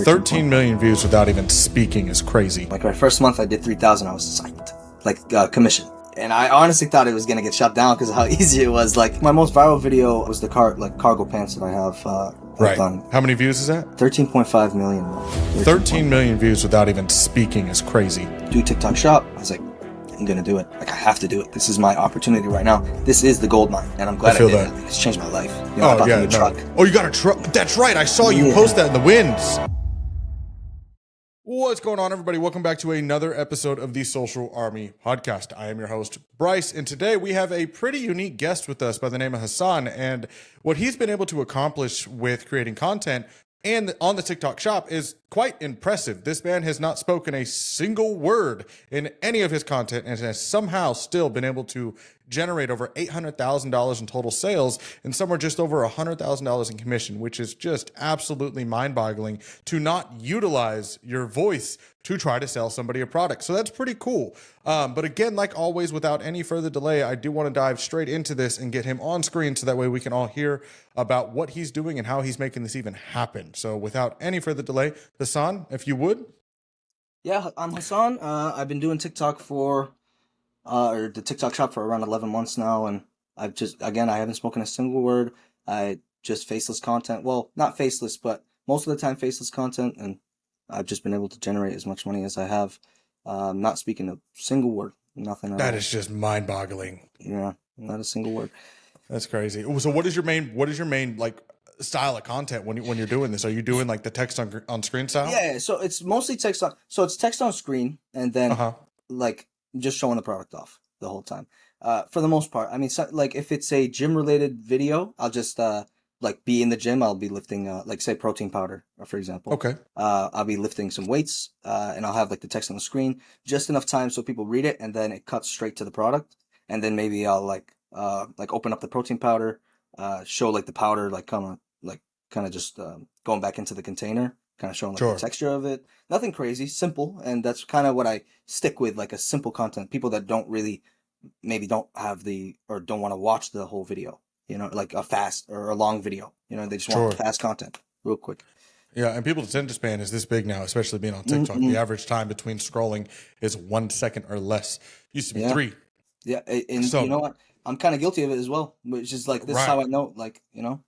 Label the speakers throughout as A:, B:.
A: 13 million views without even speaking is crazy.
B: Like my first month I did 3,000, I was psyched. Like commission. And I honestly thought it was gonna get shut down because of how easy it was. Like my most viral video was the cargo pants that I have
A: Right.
B: done.
A: How many views is that?
B: 13.5 million.
A: 13 million views without even speaking is crazy.
B: Do TikTok shop. I was like, I'm gonna do it. Like I have to do it. This is my opportunity right now. This is the gold mine, and I'm glad I
A: feel
B: did
A: that.
B: it. It's changed my life. You know, I bought a truck.
A: Oh, you got a truck? That's right. I saw you post that in the winds. What's going on, everybody? Welcome back to another episode of the Social Army Podcast. I am your host, Bryce, and today we have a pretty unique guest with us by the name of Hassan, and what he's been able to accomplish with creating content and on the TikTok shop is quite impressive. This man has not spoken a single word in any of his content and has somehow still been able to generate over $800,000 in total sales and somewhere just over $100,000 in commission, which is just absolutely mind-boggling to not utilize your voice to try to sell somebody a product. So that's pretty cool. But again, like always, without any further delay, I do want to dive straight into this and get him on screen so that way we can all hear about what he's doing and how he's making this even happen. So without any further delay, Hassan, if you would.
B: Yeah, I'm Hassan. I've been doing TikTok or the TikTok shop for around 11 months now, and I haven't spoken a single word. I just faceless content. Well, not faceless, but most of the time faceless content, and I've just been able to generate as much money as I have, not speaking a single word, nothing at all.
A: That is just mind-boggling.
B: Yeah, not a single word.
A: That's crazy. So what is your main like style of content when you're doing this? Are you doing like the text on screen style?
B: Yeah, so it's mostly text on. So it's text on screen, and then like just showing the product off the whole time. For the most part, I mean, so, like if it's a gym related video, I'll just like be in the gym. I'll be lifting like say protein powder, for example.
A: Okay.
B: I'll be lifting some weights, and I'll have like the text on the screen just enough time so people read it, and then it cuts straight to the product. And then maybe I'll like open up the protein powder, show like the powder like kind of just going back into the container, kind of showing like the texture of it. Nothing crazy, simple, and that's kind of what I stick with, like a simple content. People that don't have or don't want to watch the whole video, you know, like a fast or a long video, you know, they just want fast content real quick.
A: Yeah, and people's attention span is this big now, especially being on TikTok. The average time between scrolling is 1 second or less. Used to be 3.
B: Yeah, and so, you know what? I'm kind of guilty of it as well, which is like, this is how I know, like, you know,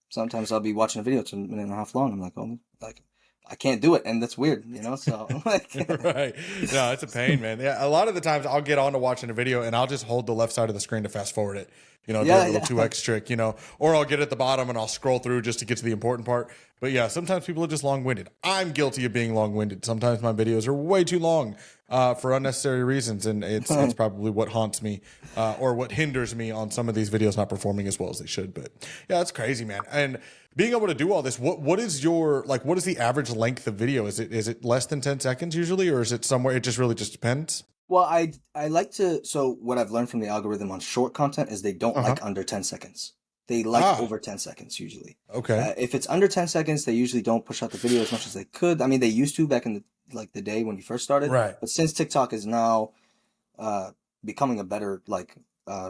B: sometimes I'll be watching a video, it's a minute and a half long. I'm like, oh, like, I can't do it, and that's weird, you know. So like,
A: right, no, it's a pain, man. Yeah, a lot of the times I'll get on to watching a video and I'll just hold the left side of the screen to fast forward it, you know, do a little 2x trick, you know, or I'll get at the bottom and I'll scroll through just to get to the important part. But yeah, sometimes people are just long-winded. I'm guilty of being long-winded. Sometimes my videos are way too long for unnecessary reasons, and it's probably what haunts me or what hinders me on some of these videos not performing as well as they should. But yeah, that's crazy, man. And being able to do all this, what is the average length of video? Is it less than 10 seconds usually, or is it somewhere? It just really just depends.
B: Well, I like to. So what I've learned from the algorithm on short content is they don't like under 10 seconds. They like over 10 seconds usually. Okay. If it's under 10 seconds, they usually don't push out the video as much as they could. I mean, they used to back in the day when you first started. Right. But since TikTok is now becoming a better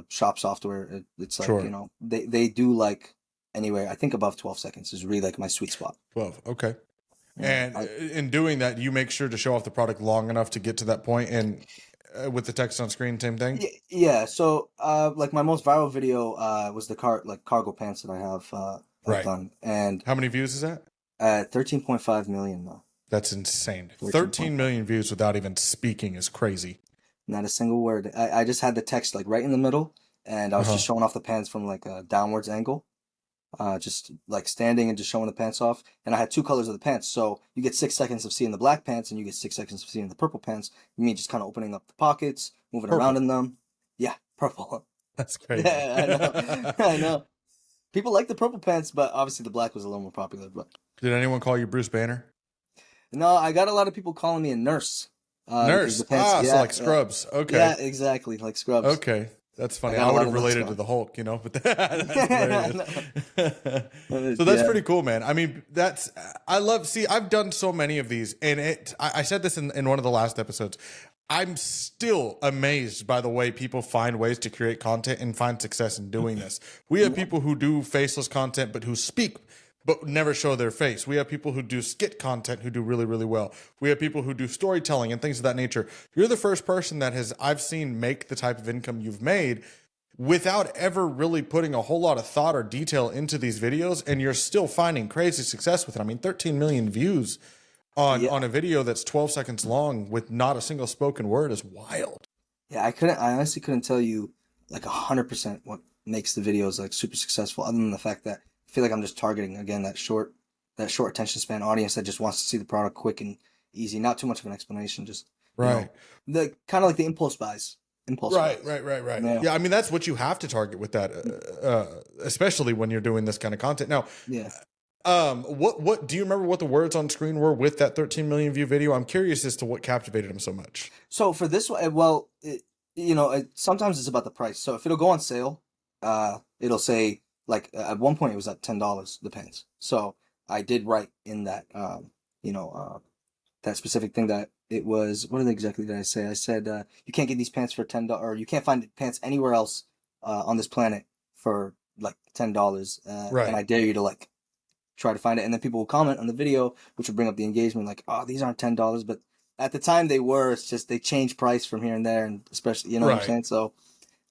B: shop software, it's like, you know, they do like anywhere, I think above 12 seconds is really like my sweet spot.
A: 12. Okay. And in doing that, you make sure to show off the product long enough to get to that point, and with the text on screen, same thing?
B: Yeah. So like my most viral video was the cargo pants that I have done. And
A: how many views is that?
B: 13.5 million though.
A: That's insane. 13 million views without even speaking is crazy.
B: Not a single word. I just had the text like right in the middle, and I was just showing off the pants from like a downwards angle. Just like standing and just showing the pants off. And I had 2 colors of the pants. So you get 6 seconds of seeing the black pants and you get 6 seconds of seeing the purple pants. Me just kind of opening up the pockets, moving around in them. Yeah, purple.
A: That's crazy.
B: Yeah, I know. I know. People like the purple pants, but obviously the black was a little more popular. But
A: did anyone call you Bruce Banner?
B: No, I got a lot of people calling me a nurse.
A: Nurse? So like Scrubs. Okay.
B: Yeah, exactly. Like Scrubs.
A: Okay. That's funny. I would have related to the Hulk, you know, but that's hilarious. So that's pretty cool, man. I mean, I've done so many of these, and I said this in one of the last episodes. I'm still amazed by the way people find ways to create content and find success in doing this. We have people who do faceless content, but who speak but never show their face. We have people who do skit content who do really, really well. We have people who do storytelling and things of that nature. You're the first person that I've seen make the type of income you've made without ever really putting a whole lot of thought or detail into these videos, and you're still finding crazy success with it. I mean, 13 million views on a video that's 12 seconds long with not a single spoken word is wild.
B: Yeah, I honestly couldn't tell you like 100% what makes the videos like super successful, other than the fact that I feel like I'm just targeting again that short attention span audience that just wants to see the product quick and easy, not too much of an explanation, just
A: right.
B: The kind of like the impulse buys.
A: Right. Yeah, I mean that's what you have to target with that, especially when you're doing this kind of content. Now,
B: yeah.
A: What do you remember what the words on screen were with that 13 million view video? I'm curious as to what captivated him so much.
B: So for this one, well, sometimes it's about the price. So if it'll go on sale, it'll say like at one point it was at $10 the pants. So I did write in that that specific thing that it was, what exactly did I say? I said you can't get these pants for $10, or you can't find pants anywhere else on this planet for like $10.
A: Right.
B: And I dare you to like try to find it, and then people will comment on the video, which will bring up the engagement, like, oh, these aren't $10, but at the time they were. It's just they change price from here and there, and especially, you know what I'm saying? So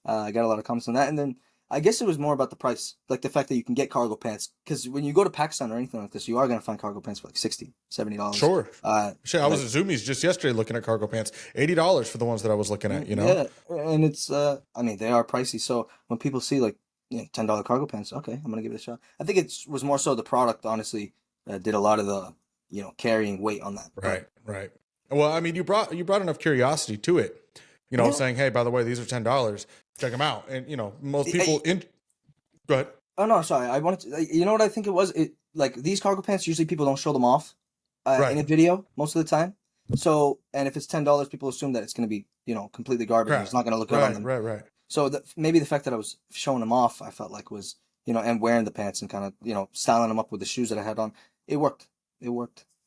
B: I got a lot of comments on that, and then I guess it was more about the price, like the fact that you can get cargo pants, because when you go to Pakistan or anything like this, you are going to find cargo pants for like $60, $70.
A: Sure. Shit, I was at Zoomies just yesterday looking at cargo pants, $80 for the ones that I was looking at, you know?
B: Yeah, and it's, I mean, they are pricey, so when people see like, $10 cargo pants, okay, I'm going to give it a shot. I think it was more so the product, honestly, did a lot of the, carrying weight on that.
A: Right. Well, I mean, you brought enough curiosity to it, saying, hey, by the way, these are $10, check them out. And, most people go ahead.
B: Oh, no, sorry. I wanted to, you know what I think it was? Like these cargo pants, usually people don't show them off in a video most of the time. So, and if it's $10, people assume that it's going to be, completely garbage. It's not going to look good on them.
A: Right.
B: So maybe the fact that I was showing them off, I felt like was, and wearing the pants and kind of, styling them up with the shoes that I had on. It worked.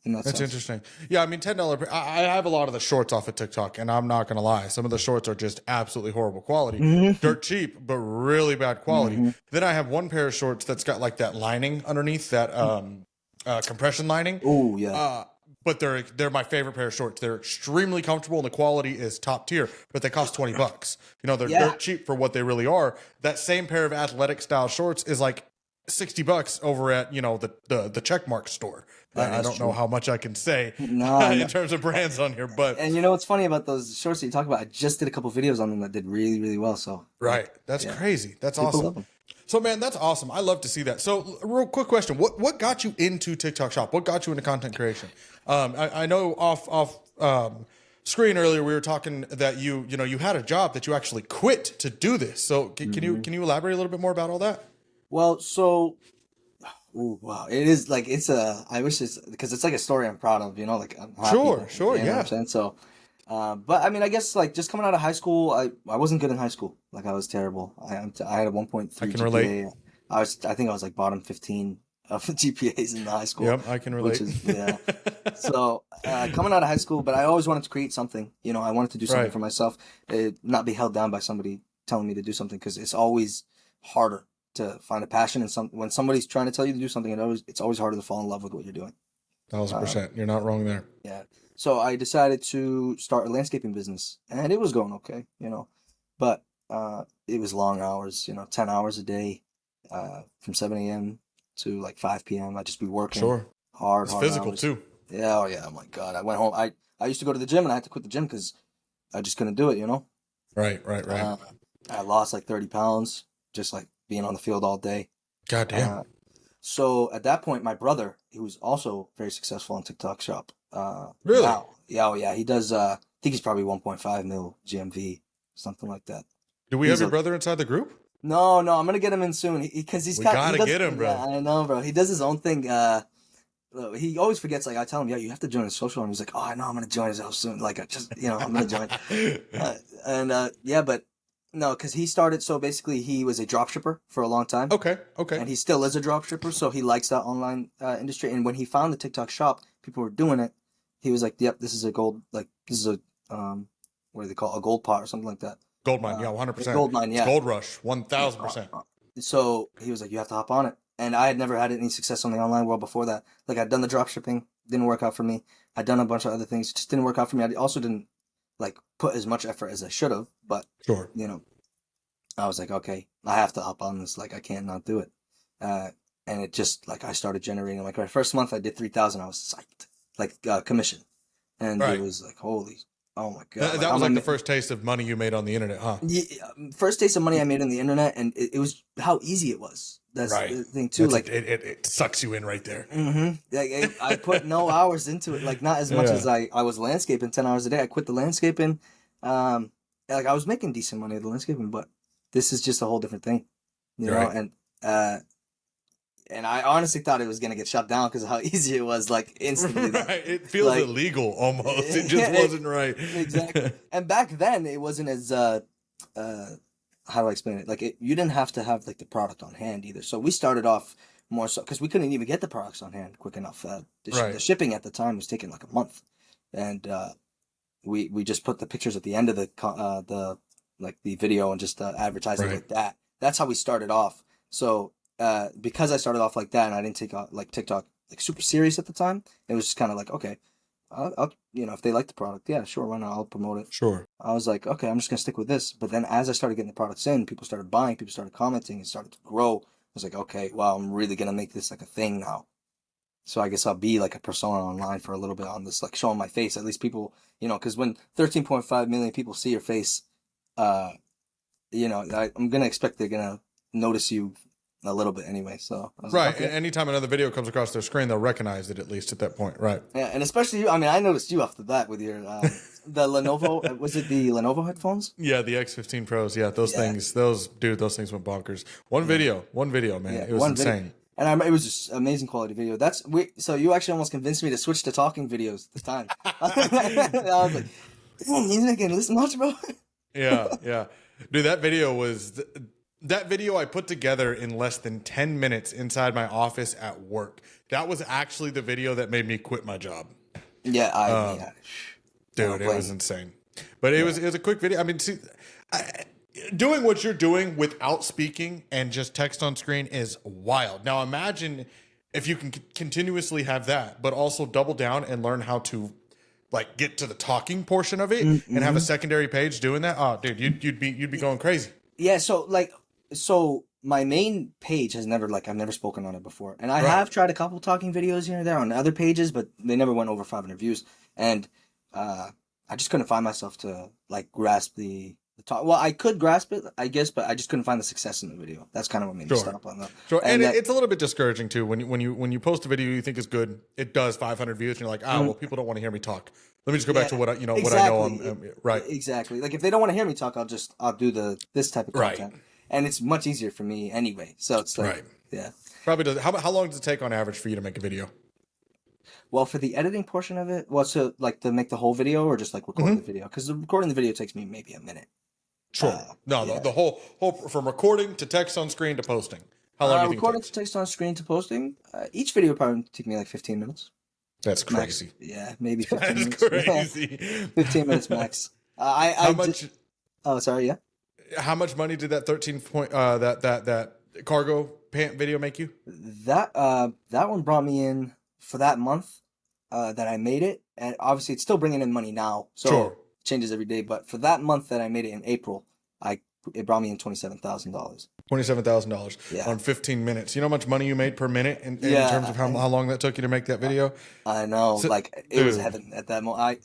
B: That's
A: interesting. Yeah, I mean, $10. I have a lot of the shorts off of TikTok, and I'm not going to lie. Some of the shorts are just absolutely horrible quality. Dirt cheap, but really bad quality. Then I have one pair of shorts that's got like that lining underneath, that compression lining.
B: Oh, yeah.
A: But they're my favorite pair of shorts. They're extremely comfortable, and the quality is top tier, but they cost $20. They're dirt cheap for what they really are. That same pair of athletic style shorts is like $60 over at, the Checkmark store. I don't know how much I can say in terms of brands on here, but.
B: And what's funny about those shorts that you talk about? I just did a couple videos on them that did really, really well. So.
A: Right. That's crazy. That's awesome. Love them. So, man, that's awesome. I love to see that. So, real quick question. What got you into TikTok Shop? What got you into content creation? I know off screen earlier we were talking that you had a job that you actually quit to do this. So, can you elaborate a little bit more about all that?
B: Well, so, wow, it is like I wish it's because it's like a story I'm proud of. Like I'm happy.
A: Sure,
B: yeah. What I'm saying? So, but I mean, I guess like just coming out of high school, I wasn't good in high school. Like I was terrible. I had a 1.3
A: I can
B: GPA.
A: relate.
B: I think I was like bottom 15 of GPAs in the high school.
A: Yep, I can relate.
B: So coming out of high school, but I always wanted to create something. I wanted to do something for myself, not be held down by somebody telling me to do something, because it's always harder to find a passion in when somebody's trying to tell you to do something. It's always harder to fall in love with what you're doing.
A: 1,000%. You're not wrong there.
B: Yeah. So I decided to start a landscaping business, and it was going okay, but it was long hours, 10 hours a day, from 7 a.m. to like 5 p.m. I'd just be working hard.
A: It's physical
B: hours.
A: too.
B: Yeah. Oh yeah. Oh my God. I went home. I used to go to the gym, and I had to quit the gym because I just couldn't do it,
A: Right.
B: I lost like 30 pounds, just like being on the field all day.
A: God damn.
B: So at that point, my brother, he was also very successful on TikTok Shop.
A: Really?
B: Now, yeah. He does. I think he's probably 1.5 mil GMV, something like that.
A: Do we have your brother inside the group?
B: No. I'm gonna get him in soon because
A: we gotta get him, bro.
B: Yeah, I know, bro. He does his own thing. He always forgets. Like I tell him, yeah, you have to join his social, and he's like, oh, I know, I'm gonna join his house soon. Like, I'm gonna join. But no, because he started. So basically, he was a drop shipper for a long time.
A: Okay.
B: And he still is a drop shipper, so he likes that online industry. And when he found the TikTok Shop, people were doing it. He was like, "Yep, this is a gold. Like this is a what do they call it? A gold pot or something like that."
A: Gold mine, 100%.
B: Gold mine, yeah.
A: It's gold rush, 1,000%.
B: So he was like, "You have to hop on it." And I had never had any success on the online world before that. Like I'd done the drop shipping, didn't work out for me. I'd done a bunch of other things, just didn't work out for me. I also didn't like put as much effort as I should have, but
A: Sure.
B: you know, I was like, okay, I have to hop on this. Like I can't not do it. And it just like I started generating. Like my first month, I did 3,000. I was psyched, like commission, and
A: Right.
B: it was like holy, oh my god.
A: That,
B: Like,
A: that was like the first taste of money you made on the internet, huh?
B: yeah, first taste of money I made on the internet, and it was how easy it was. That's
A: Right.
B: the thing too.
A: That's
B: like
A: it sucks you in right there.
B: like I put no hours into it. Like not as much
A: Yeah.
B: as I was landscaping 10 hours a day. I quit the landscaping. Like I was making decent money at the landscaping, but this is just a whole different thing, you know.
A: Right.
B: And I honestly thought it was gonna get shut down because of how easy it was. Like instantly,
A: Right. It feels
B: like-
A: illegal almost. It just wasn't right.
B: Exactly. And back then, it wasn't as how do I explain it? Like you didn't have to have like the product on hand either. So we started off more so because we couldn't even get the products on hand quick enough.
A: Right.
B: The shipping at the time was taking like a month, and we just put the pictures at the end of the like the video and just advertise it
A: Right.
B: like that. That's how we started off. So because I started off like that and I didn't take like TikTok like super serious at the time, it was just kind of like okay. I'll you know if they like the product, yeah, sure, why not? I'll promote it.
A: Sure.
B: I was like, okay, I'm just gonna stick with this. But then as I started getting the products in, people started buying, people started commenting, it started to grow. I was like, okay, wow, I'm really gonna make this like a thing now. So I guess I'll be like a persona online for a little bit on this, like showing my face. At least people, you know, because when 13.5 million people see your face, you know, I'm gonna expect they're gonna notice you a little bit anyway. So I was
A: Right.
B: like, okay.
A: And anytime another video comes across their screen, they'll recognize it at least at that point. Right.
B: Yeah, and especially you. I mean, I noticed you off the bat with your the Lenovo. Was it the Lenovo headphones?
A: Yeah, the X15 Pros. Yeah, those
B: Yeah.
A: things. Those things went bonkers. One video, man.
B: Yeah,
A: It was
B: one video.
A: insane.
B: And it was just amazing quality video. So you actually almost convinced me to switch to talking videos this time. I was like, "Damn, he's not getting listen much, bro."
A: Yeah. Dude, that video I put together in less than 10 minutes inside my office at work. That was actually the video that made me quit my job.
B: Yeah, yeah.
A: Dude, it was insane. But it was a quick video. I mean, see, doing what you're doing without speaking and just text on screen is wild. Now imagine if you can continuously have that, but also double down and learn how to like get to the talking portion of it and have a secondary page doing that. Oh, dude, you'd be going crazy.
B: Yeah, so my main page has never I've never spoken on it before. And I
A: Right.
B: have tried a couple talking videos here and there on other pages, but they never went over 500 views. And I just couldn't find myself to like grasp the talk. Well, I could grasp it, I guess, but I just couldn't find the success in the video. That's kind of what made me
A: Sure.
B: stop on that.
A: Sure, and
B: that-
A: it's a little bit discouraging too when you post a video you think is good, it does 500 views, and you're like, well, people don't want to hear me talk. Let me just go back to what I know. Right.
B: Exactly. Like if they don't want to hear me talk, I'll do this type of
A: Right.
B: content, and it's much easier for me anyway. So it's like,
A: Right.
B: yeah.
A: Probably does. How long does it take on average for you to make a video?
B: Well, for the editing portion of it, so like to make the whole video or just like record the video, because recording the video takes me maybe a minute.
A: Sure. No,
B: yeah.
A: the whole from recording to text on screen to posting. How long do you think it
B: Recording
A: takes?
B: to text on screen to posting, each video probably take me like 15 minutes.
A: That's
B: Max.
A: crazy.
B: Yeah, maybe 15
A: That's
B: minutes.
A: crazy.
B: 15 minutes max.
A: How much?
B: Oh, sorry. Yeah.
A: How much money did that 13 point that cargo pant video make you?
B: That one brought me in for that month that I made it, and obviously it's still bringing in money now. So
A: Sure.
B: it changes every day. But for that month that I made it in April, it brought me in $27,000.
A: $27,000
B: Yeah.
A: on 15 minutes. You know how much money you made per minute in
B: Yeah,
A: terms of how long that took you to make that video?
B: I know,
A: So-
B: it was
A: dude.
B: heaven at that moment.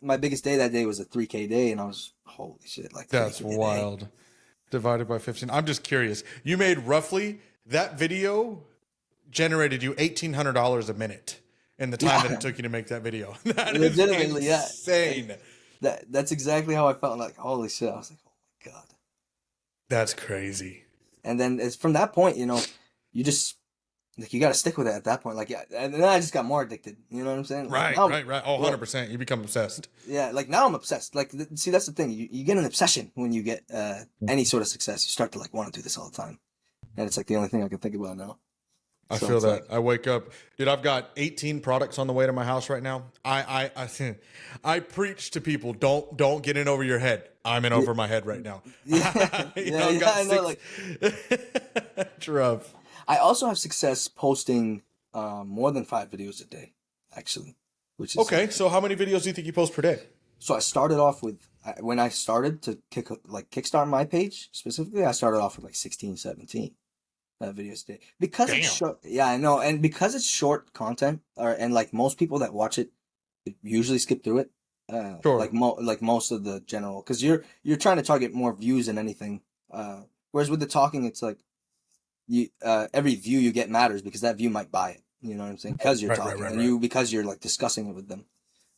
B: My biggest day that day was a 3K day, and I was holy shit, like
A: That's
B: 3K day.
A: wild. Divided by 15. I'm just curious. You made roughly that video generated you $1,800 a minute in the time that it took you to make that video. That is
B: Legitimately, yeah.
A: insane.
B: That's exactly how I felt. Like holy shit, I was like, oh my god.
A: That's crazy.
B: And then it's from that point, you just like you got to stick with it at that point. Like yeah, and then I just got more addicted. You know what I'm saying?
A: Right,
B: Now-
A: right. Oh, 100%. You become obsessed.
B: Yeah, like now I'm obsessed. Like see, that's the thing. You get an obsession when you get any sort of success. You start to like want to do this all the time, and it's like the only thing I can think about now.
A: I
B: So
A: feel
B: it's
A: that.
B: like-
A: I wake up, dude. I've got 18 products on the way to my house right now. I preach to people, don't get in over your head. I'm in over my head right now.
B: Yeah,
A: You know, I've got
B: I know. Like
A: it's rough.
B: I also have success posting more than 5 videos a day, actually, which is
A: Okay, so how many videos do you think you post per day?
B: so I started off with when I started to kickstart my page specifically, I started off with like 16, 17 videos a day because it's
A: Damn.
B: short. Yeah, I know, and because it's short content, and like most people that watch it usually skip through it.
A: Sure.
B: Like most of the general, because you're trying to target more views than anything. Whereas with the talking, it's like you every view you get matters because that view might buy it. You know what I'm saying? Because you're
A: Right, right,
B: talking
A: right,
B: and
A: right.
B: because you're like discussing it with them.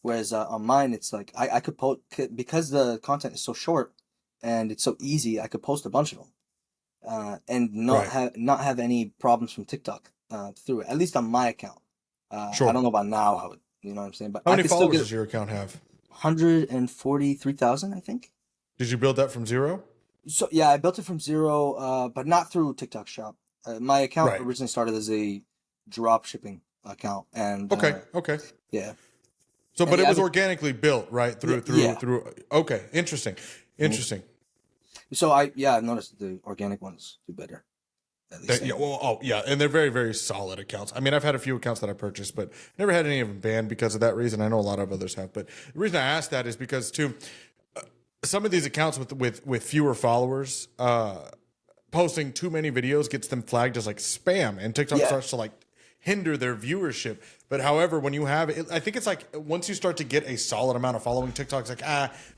B: Whereas on mine, it's like I could post because the content is so short and it's so easy. I could post a bunch of them and
A: Right.
B: not have any problems from TikTok through it. At least on my account. I
A: Sure.
B: don't know about now how it, you know what I'm saying, but
A: How
B: I
A: many
B: could still
A: followers
B: get
A: does your account have?
B: 143,000, I think.
A: Did you build that from zero?
B: So yeah, I built it from zero, but not through TikTok Shop. My account
A: Right.
B: originally started as a drop shipping account, and
A: Okay. Okay.
B: yeah,
A: So,
B: and
A: but it
B: yeah,
A: was organically built, right?
B: yeah,
A: Through, through,
B: yeah.
A: through. Okay. Interesting.
B: Mhm.
A: Interesting.
B: So I've noticed the organic ones do better. At least
A: That,
B: I
A: yeah.
B: think.
A: Well, oh, yeah. And they're very, very solid accounts. I mean, I've had a few accounts that I purchased, but never had any of them banned because of that reason. I know a lot of others have, but the reason I asked that is because too, some of these accounts with fewer followers, posting too many videos gets them flagged as like spam, and TikTok
B: Yeah,
A: starts to like hinder their viewership. But however, when you have it, I think it's like once you start to get a solid amount of following, TikTok's like,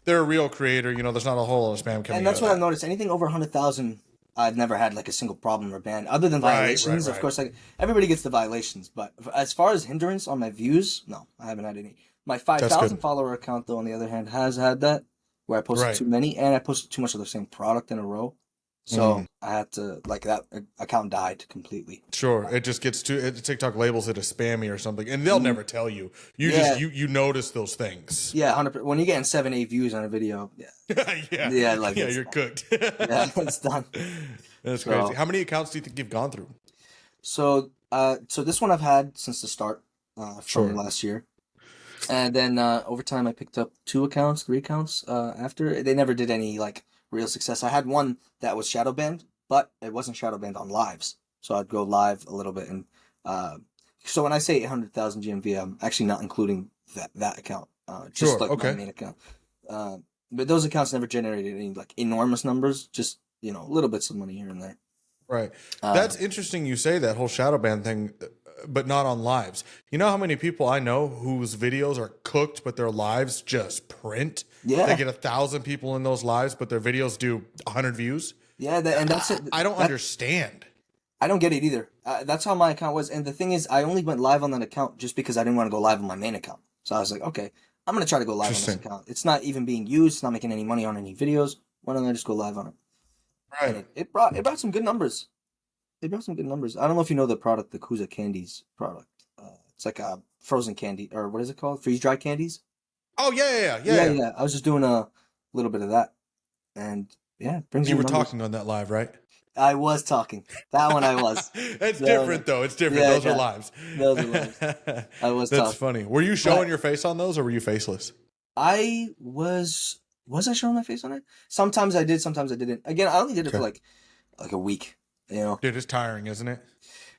A: they're a real creator. You know, there's not a whole lot of spam
B: and
A: coming out
B: that's
A: of
B: what I've
A: that.
B: noticed. Anything over 100,000, I've never had like a single problem or ban, other than
A: Right, right,
B: violations. Of
A: right.
B: course, like everybody gets the violations, but as far as hindrance on my views, no, I haven't had any. My
A: That's
B: 5,000
A: good.
B: follower account, though, on the other hand, has had that where I posted
A: Right.
B: too many and I posted too much of the same product in a row.
A: Mm,
B: So I had to like that account died completely.
A: sure. It just gets to TikTok labels it as spammy or something, and they'll
B: Mhm.
A: never tell you. You just
B: Yeah,
A: you notice those things.
B: yeah, 100%. When you're getting 7, 8 views on a video, yeah,
A: Yeah,
B: yeah, like
A: yeah.
B: it's
A: You're
B: done.
A: cooked.
B: Yeah, it's done.
A: That's crazy.
B: So,
A: How many accounts do you think you've gone through?
B: so this one I've had since the start, from
A: Sure.
B: last year. And then over time, I picked up 2 accounts, 3 accounts. After they never did any like real success. I had one that was shadow banned, but it wasn't shadow banned on lives. So I'd go live a little bit, and uh, so when I say 800,000 GMV, I'm actually not including that account, just
A: Sure.
B: like my
A: Okay.
B: main account. Uh, but those accounts never generated any like enormous numbers, just little bits of money here and there.
A: Right.
B: Uh,
A: That's interesting you say that whole shadow ban thing, but not on lives. You know how many people I know whose videos are cooked, but their lives just print? They
B: yeah,
A: get 1,000 people in those lives, but their videos do 100 views.
B: yeah, and that's it.
A: I don't understand.
B: I don't get it either. That's how my account was. And the thing is, I only went live on that account just because I didn't want to go live on my main account. So I was like, okay, I'm going to try to go live on this
A: Interesting.
B: account. It's not even being used. It's not making any money on any videos. Why don't I just go live on it? And
A: Right.
B: it brought some good numbers. It brought some good numbers. I don't know if you know the product, the Kuza Candies product. It's like a frozen candy, or what is it called? Freeze dried candies?
A: Oh, yeah, yeah, yeah, yeah,
B: Yeah,
A: yeah.
B: yeah. I was just doing a little bit of that. And yeah, it brings
A: You
B: in
A: were
B: numbers.
A: talking on that live, right?
B: I was talking. That one I was.
A: It's
B: That one,
A: different, though. It's different.
B: yeah,
A: Those are
B: yeah.
A: lives.
B: Those are lives. I was
A: That's
B: talking.
A: funny. Were you showing
B: But
A: your face on those or were you faceless?
B: I was I showing my face on it? Sometimes I did, sometimes I didn't. Again, I only did it for
A: Okay.
B: like a week, you know.
A: Dude, it's tiring, isn't it?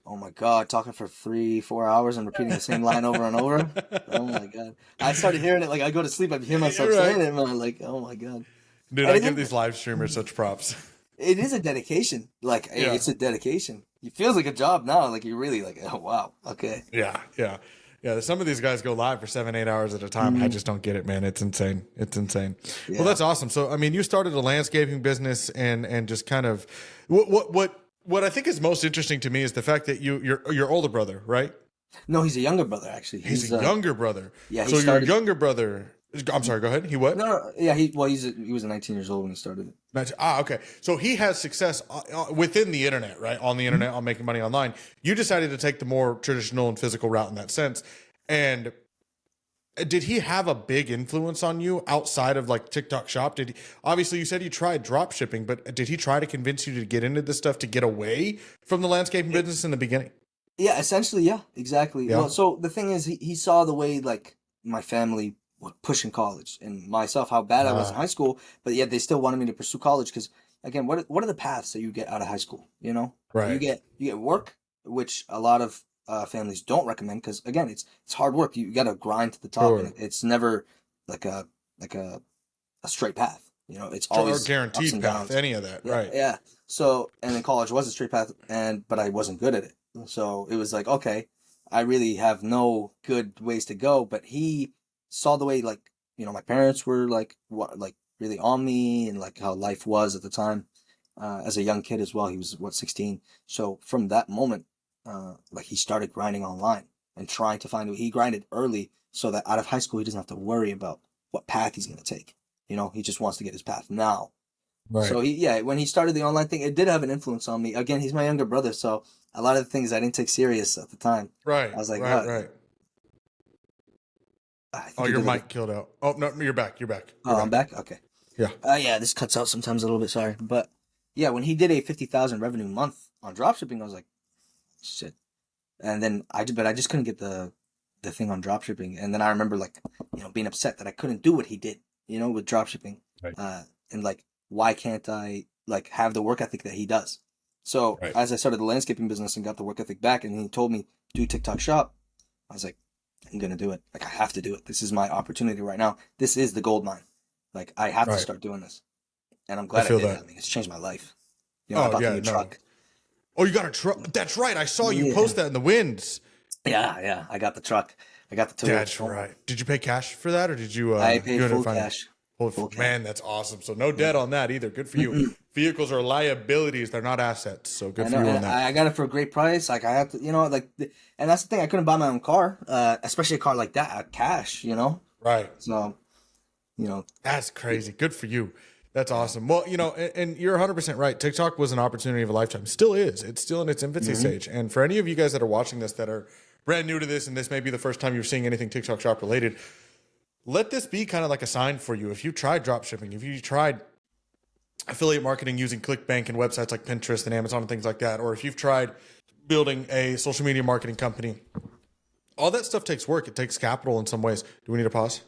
B: Oh my God, talking for 3, 4 hours and repeating the same line over and over. Oh my God. I started hearing it like I go to sleep, I hear myself
A: You're right.
B: saying it, and I'm like, oh my God.
A: Dude,
B: And
A: I
B: it
A: give
B: is
A: these live streamers such props.
B: it is a dedication. Like
A: Yeah.
B: it's a dedication. It feels like a job now. Like you're really like, oh wow, okay.
A: Yeah. Yeah. Yeah. Some of these guys go live for 7, 8 hours at a time. I
B: Mm,
A: just don't get it, man. It's insane. It's insane. Well,
B: yeah.
A: that's awesome. So, I mean, you started a landscaping business and just kind of what I think is most interesting to me is the fact that your older brother, right?
B: No, he's a younger brother actually.
A: He's
B: He's
A: a younger brother.
B: yeah, he
A: So your
B: started.
A: younger brother, I'm sorry, go ahead. He what?
B: No, no, yeah, he was 19 years old when he started it.
A: Okay. So he has success within the internet, right? On the
B: Mhm.
A: internet, on making money online. You decided to take the more traditional and physical route in that sense. And did he have a big influence on you outside of like TikTok Shop? Did he, obviously you said you tried drop shipping, but did he try to convince you to get into this stuff to get away from the landscaping business in the beginning?
B: Yeah, essentially, yeah, exactly.
A: Yeah.
B: Well, so the thing is, he saw the way like my family would push in college and myself, how bad I was in
A: Uh,
B: high school, but yet they still wanted me to pursue college because again, what are the paths that you get out of high school? You know,
A: right.
B: you get work, which a lot of families don't recommend because again, it's hard work. You got to grind to the top,
A: Sure.
B: and it's never like a like a straight path. You know, it's
A: Or
B: always ups
A: guaranteed
B: and
A: path,
B: downs.
A: any of that,
B: Yeah,
A: right?
B: yeah. So, and then college was a straight path, but I wasn't good at it. So it was like, okay, I really have no good ways to go. But he saw the way, like, my parents were like, what, like really on me, and like how life was at the time. As a young kid as well, he was what 16. So from that moment, like he started grinding online and trying to find. He grinded early so that out of high school he doesn't have to worry about what path he's gonna take. He just wants to get his path now.
A: Right.
B: So when he started the online thing, it did have an influence on me. Again, he's my younger brother, so a lot of the things I didn't take serious at the time.
A: Right.
B: I was like,
A: Right.
B: I
A: Oh,
B: think you
A: your
B: did
A: mic killed out. Oh no, you're back. You're back.
B: Oh, I'm back. Okay.
A: Yeah.
B: Yeah, this cuts out sometimes a little bit. Sorry, but yeah, when he did a 50,000 revenue month on dropshipping, I was like, shit. And then but I just couldn't get the thing on dropshipping. And then I remember like, being upset that I couldn't do what he did, with dropshipping.
A: Right.
B: And like, why can't I like have the work ethic that he does? So
A: Right.
B: as I started the landscaping business and got the work ethic back, and he told me do TikTok shop, I was like, I'm gonna do it. Like I have to do it. This is my opportunity right now. This is the gold mine. Like I have to
A: Right.
B: start doing this, and I'm glad I
A: feel
B: did.
A: that.
B: I mean, it's changed my life. I
A: Oh
B: bought the
A: yeah,
B: new
A: no.
B: truck.
A: Oh, you got a truck. That's right. I saw you
B: Yeah.
A: post that in the winds.
B: Yeah. I got the truck. I got the Toyota.
A: That's right. Did you pay cash for that, or did you?
B: I paid
A: you ended up
B: full
A: finding-
B: cash.
A: Full man, that's awesome. So no debt on that either. Good for you. Vehicles are liabilities; they're not assets. So good
B: I
A: for
B: know,
A: you on
B: and
A: that.
B: I got it for a great price. Like I have to, and that's the thing. I couldn't buy my own car, especially a car like that, cash.
A: Right.
B: So,
A: That's crazy. Good for you. That's awesome. Well, and you're 100% right. TikTok was an opportunity of a lifetime. Still is. It's still in its infancy stage. And for any of you guys that are watching this that are brand new to this, and this may be the first time you're seeing anything TikTok shop related, let this be kind of like a sign for you. If you tried drop shipping, if you tried affiliate marketing using ClickBank and websites like Pinterest and Amazon and things like that, or if you've tried building a social media marketing company, all that stuff takes work. It takes capital in some ways. Do we need a pause?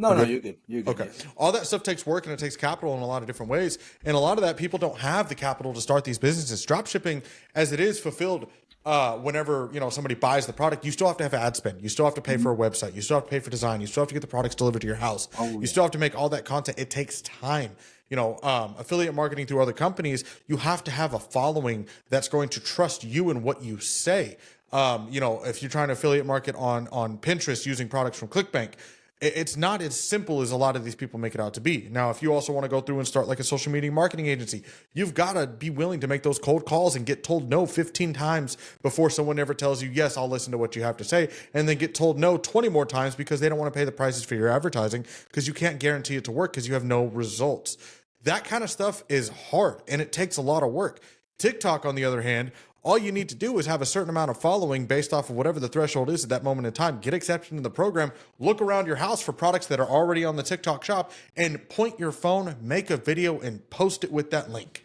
B: no, you're good. You're good.
A: Okay. All that stuff takes work and it takes capital in a lot of different ways. And a lot of that people don't have the capital to start these businesses. Drop shipping, as it is fulfilled, whenever somebody buys the product, you still have to have ad spend. You still have to pay for a website. You still have to pay for design. You still have to get the products delivered to your house. You still have to make all that content. It takes time. Affiliate marketing through other companies, you have to have a following that's going to trust you and what you say. If you're trying to affiliate market on Pinterest using products from ClickBank, it's not as simple as a lot of these people make it out to be. Now, if you also want to go through and start like a social media marketing agency, you've got to be willing to make those cold calls and get told no 15 times before someone ever tells you, yes, I'll listen to what you have to say, and then get told no 20 more times because they don't want to pay the prices for your advertising because you can't guarantee it to work because you have no results. That kind of stuff is hard and it takes a lot of work. TikTok, on the other hand, all you need to do is have a certain amount of following based off of whatever the threshold is at that moment in time. Get accepted in the program, look around your house for products that are already on the TikTok shop, and point your phone, make a video, and post it with that link.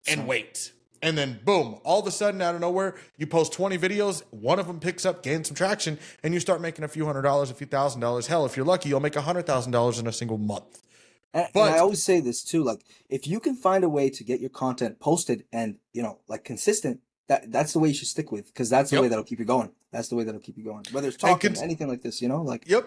A: And wait. And then boom, all of a sudden out of nowhere, you post 20 videos, one of them picks up, gains some traction, and you start making a few $100s, a few $1,000s. Hell, if you're lucky, you'll make $100,000 in a single month.
B: And I always say this too, like if you can find a way to get your content posted and like consistent, that's the way you should stick with, because that's the way that'll keep you going. That's the way that'll keep you going. Whether it's talking, anything like this, like.
A: Yep.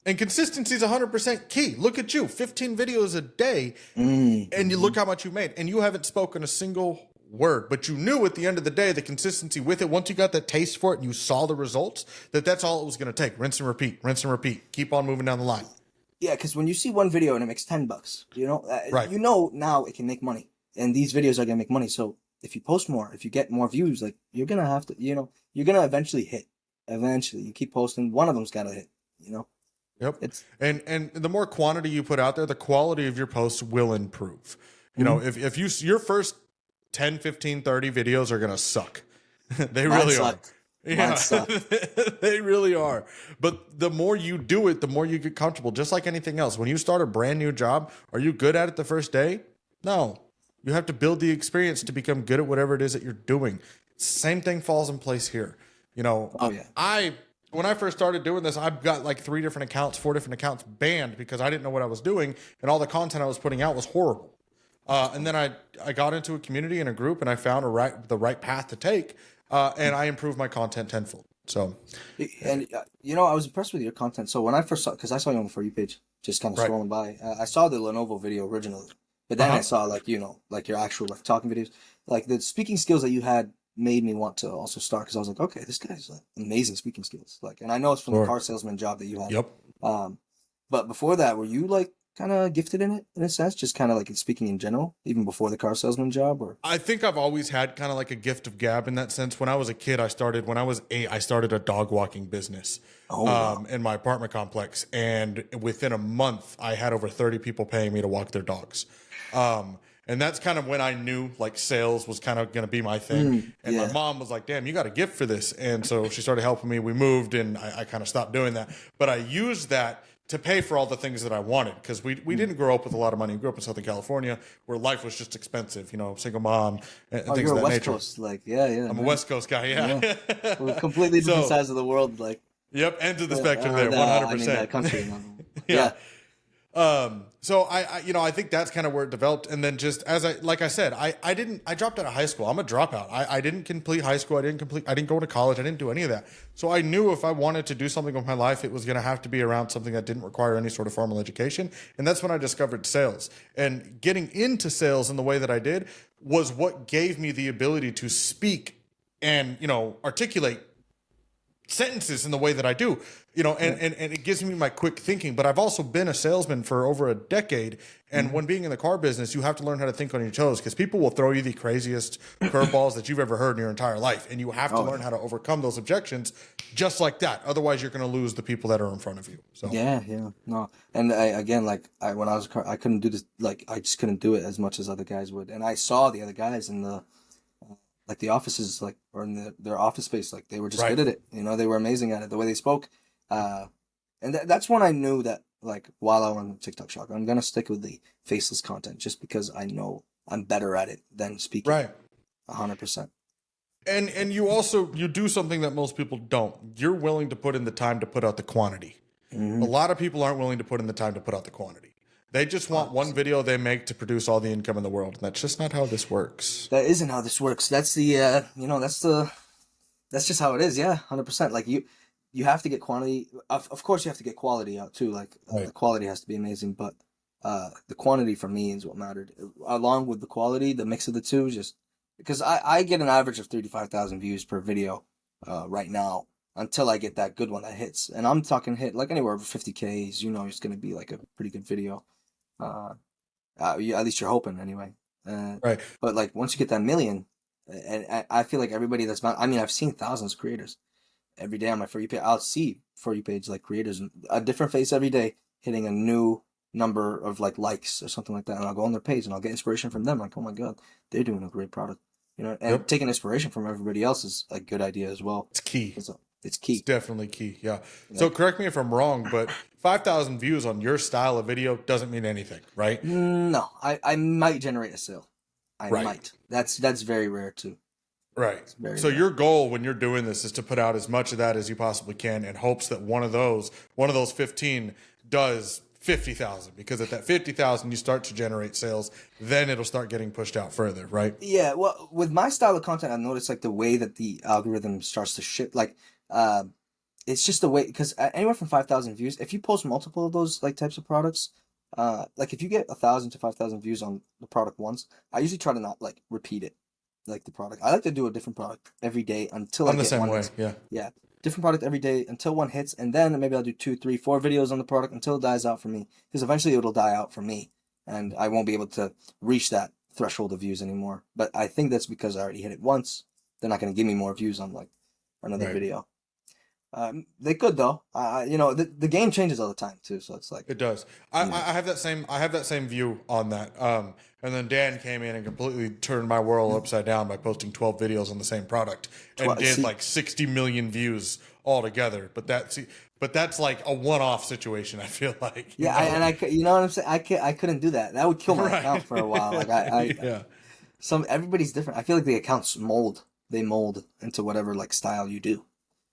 A: And consistency is 100% key. Look at you, 15 videos a day, and you look how much you made, and you haven't spoken a single word, but you knew at the end of the day, the consistency with it, once you got that taste for it and you saw the results, that's all it was going to take. Rinse and repeat, keep on moving down the line.
B: Yeah, because when you see one video and it makes $10,
A: Right.
B: Now it can make money, and these videos are gonna make money. So if you post more, if you get more views, like you're gonna have to, you're gonna eventually hit. Eventually, you keep posting, one of them's gotta hit.
A: Yep. And the more quantity you put out there, the quality of your posts will improve. If your first 10, 15, 30 videos are gonna suck. They really are. Yeah, they really are. But the more you do it, the more you get comfortable, just like anything else. When you start a brand new job, are you good at it the first day? No. You have to build the experience to become good at whatever it is that you're doing. Same thing falls in place here.
B: Oh, yeah.
A: When I first started doing this, I've got like 4 different accounts banned because I didn't know what I was doing, and all the content I was putting out was horrible. And then I got into a community and a group, and I found the right path to take. and I improve my content tenfold. So,
B: And you know, I was impressed with your content. So when I first saw, because I saw you on the For You page, just kind of
A: right.
B: scrolling by, I saw the Lenovo video originally, but then I
A: Uh-huh.
B: saw like like your actual like talking videos, like the speaking skills that you had made me want to also start because I was like, okay, this guy's like amazing speaking skills. Like, and I know it's from the
A: Sure.
B: car salesman job that you had.
A: Yep.
B: Um, but before that, were you like kind of gifted in it in a sense, just kind of like in speaking in general, even before the car salesman job, or?
A: I think I've always had kind of like a gift of gab in that sense. When I was a kid, when I was 8, I started a dog walking business
B: Oh wow.
A: in my apartment complex. And within a month, I had over 30 people paying me to walk their dogs. And that's kind of when I knew like sales was kind of going to be my thing. And my
B: Yeah.
A: mom was like, damn, you got a gift for this. And so she started helping me. We moved and I kind of stopped doing that. But I used that to pay for all the things that I wanted because we didn't grow up with a lot of money. We grew up in Southern California where life was just expensive, single mom and
B: Oh,
A: things
B: you're
A: of
B: a
A: that
B: West
A: nature.
B: Coast, like yeah,
A: I'm a
B: nice.
A: West Coast guy,
B: Yeah,
A: yeah.
B: we're completely different
A: So,
B: sides of the world, like
A: yep, end of the spectrum there,
B: I mean, the
A: 100%.
B: country.
A: Yeah.
B: Yeah.
A: So I think that's kind of where it developed. And then just like I said, I dropped out of high school. I'm a dropout. I didn't complete high school. I didn't go to college. I didn't do any of that. So I knew if I wanted to do something with my life, it was going to have to be around something that didn't require any sort of formal education. And that's when I discovered sales. And getting into sales in the way that I did was what gave me the ability to speak and, articulate sentences in the way that I do, and it gives me my quick thinking. But I've also been a salesman for over a decade. And when being in the car business, you have to learn how to think on your toes because people will throw you the craziest curveballs that you've ever heard in your entire life. And you have to
B: Oh
A: learn how to overcome those objections just like that. Otherwise, you're going to lose the people that are in front of you. So,
B: yeah, no. And I again, like when I was I couldn't do this, like I just couldn't do it as much as other guys would. And I saw the other guys in the like the offices, like or in their office space, like they were just
A: right.
B: good at it. They were amazing at it. The way they spoke, uh, and that's when I knew that like while I'm on TikTok Shop, I'm gonna stick with the faceless content just because I know I'm better at it than speaking.
A: Right.
B: 100%.
A: And you do something that most people don't. You're willing to put in the time to put out the quantity. A
B: Mm-hmm.
A: lot of people aren't willing to put in the time to put out the quantity. They just want one video they make to produce all the income in the world. And that's just not how this works.
B: That isn't how this works. That's the that's just how it is. Yeah, 100%. Like you have to get quantity. Of course, you have to get quality out too. Like
A: Right.
B: the quality has to be amazing, but the quantity for me is what mattered. Along with the quality, the mix of the two, just because I get an average of 35,000 views per video right now until I get that good one that hits, and I'm talking hit like anywhere over 50Ks. It's gonna be like a pretty good video. Uh, at least you're hoping anyway. Uh,
A: Right.
B: but like once you get that million, and I feel like everybody I mean, I've seen thousands of creators every day on my For You page. I'll see For You page like creators, a different face every day, hitting a new number of likes or something like that. And I'll go on their page and I'll get inspiration from them. Like, oh my God, they're doing a great product. And
A: Yep.
B: taking inspiration from everybody else is a good idea as well.
A: It's key.
B: It's
A: It's
B: key.
A: definitely key. Yeah. So
B: Like,
A: correct me if I'm wrong, but 5,000 views on your style of video doesn't mean anything, right?
B: no, I might generate a sale. I
A: Right.
B: might. That's very rare too.
A: Right.
B: It's very
A: So
B: rare.
A: your goal when you're doing this is to put out as much of that as you possibly can in hopes that one of those 15 does 50,000 because at that 50,000 you start to generate sales, then it'll start getting pushed out further, right?
B: Yeah, well, with my style of content, I've noticed like the way that the algorithm starts to shift. Like, it's just the way because anywhere from 5,000 views, if you post multiple of those like types of products, like if you get 1,000 to 5,000 views on the product once, I usually try to not like repeat it, like the product. I like to do a different product every day until I
A: I'm the
B: get
A: same
B: one.
A: way. Yeah.
B: Yeah, different product every day until one hits, and then maybe I'll do 2, 3, 4 videos on the product until it dies out for me. Because eventually it'll die out for me, and I won't be able to reach that threshold of views anymore. But I think that's because I already hit it once. They're not going to give me more views on like another
A: Right.
B: video. They could though. The game changes all the time too, so it's like
A: It does. I have that same view on that. And then Dan came in and completely turned my world upside down by posting 12 videos on the same product and did
B: see-
A: like 60 million views altogether. But that's like a one-off situation. I feel like.
B: yeah. You know what I'm saying? I couldn't do that. That would kill my
A: Right.
B: account for a while. Like
A: Yeah.
B: everybody's different. I feel like the accounts mold. They mold into whatever like style you do.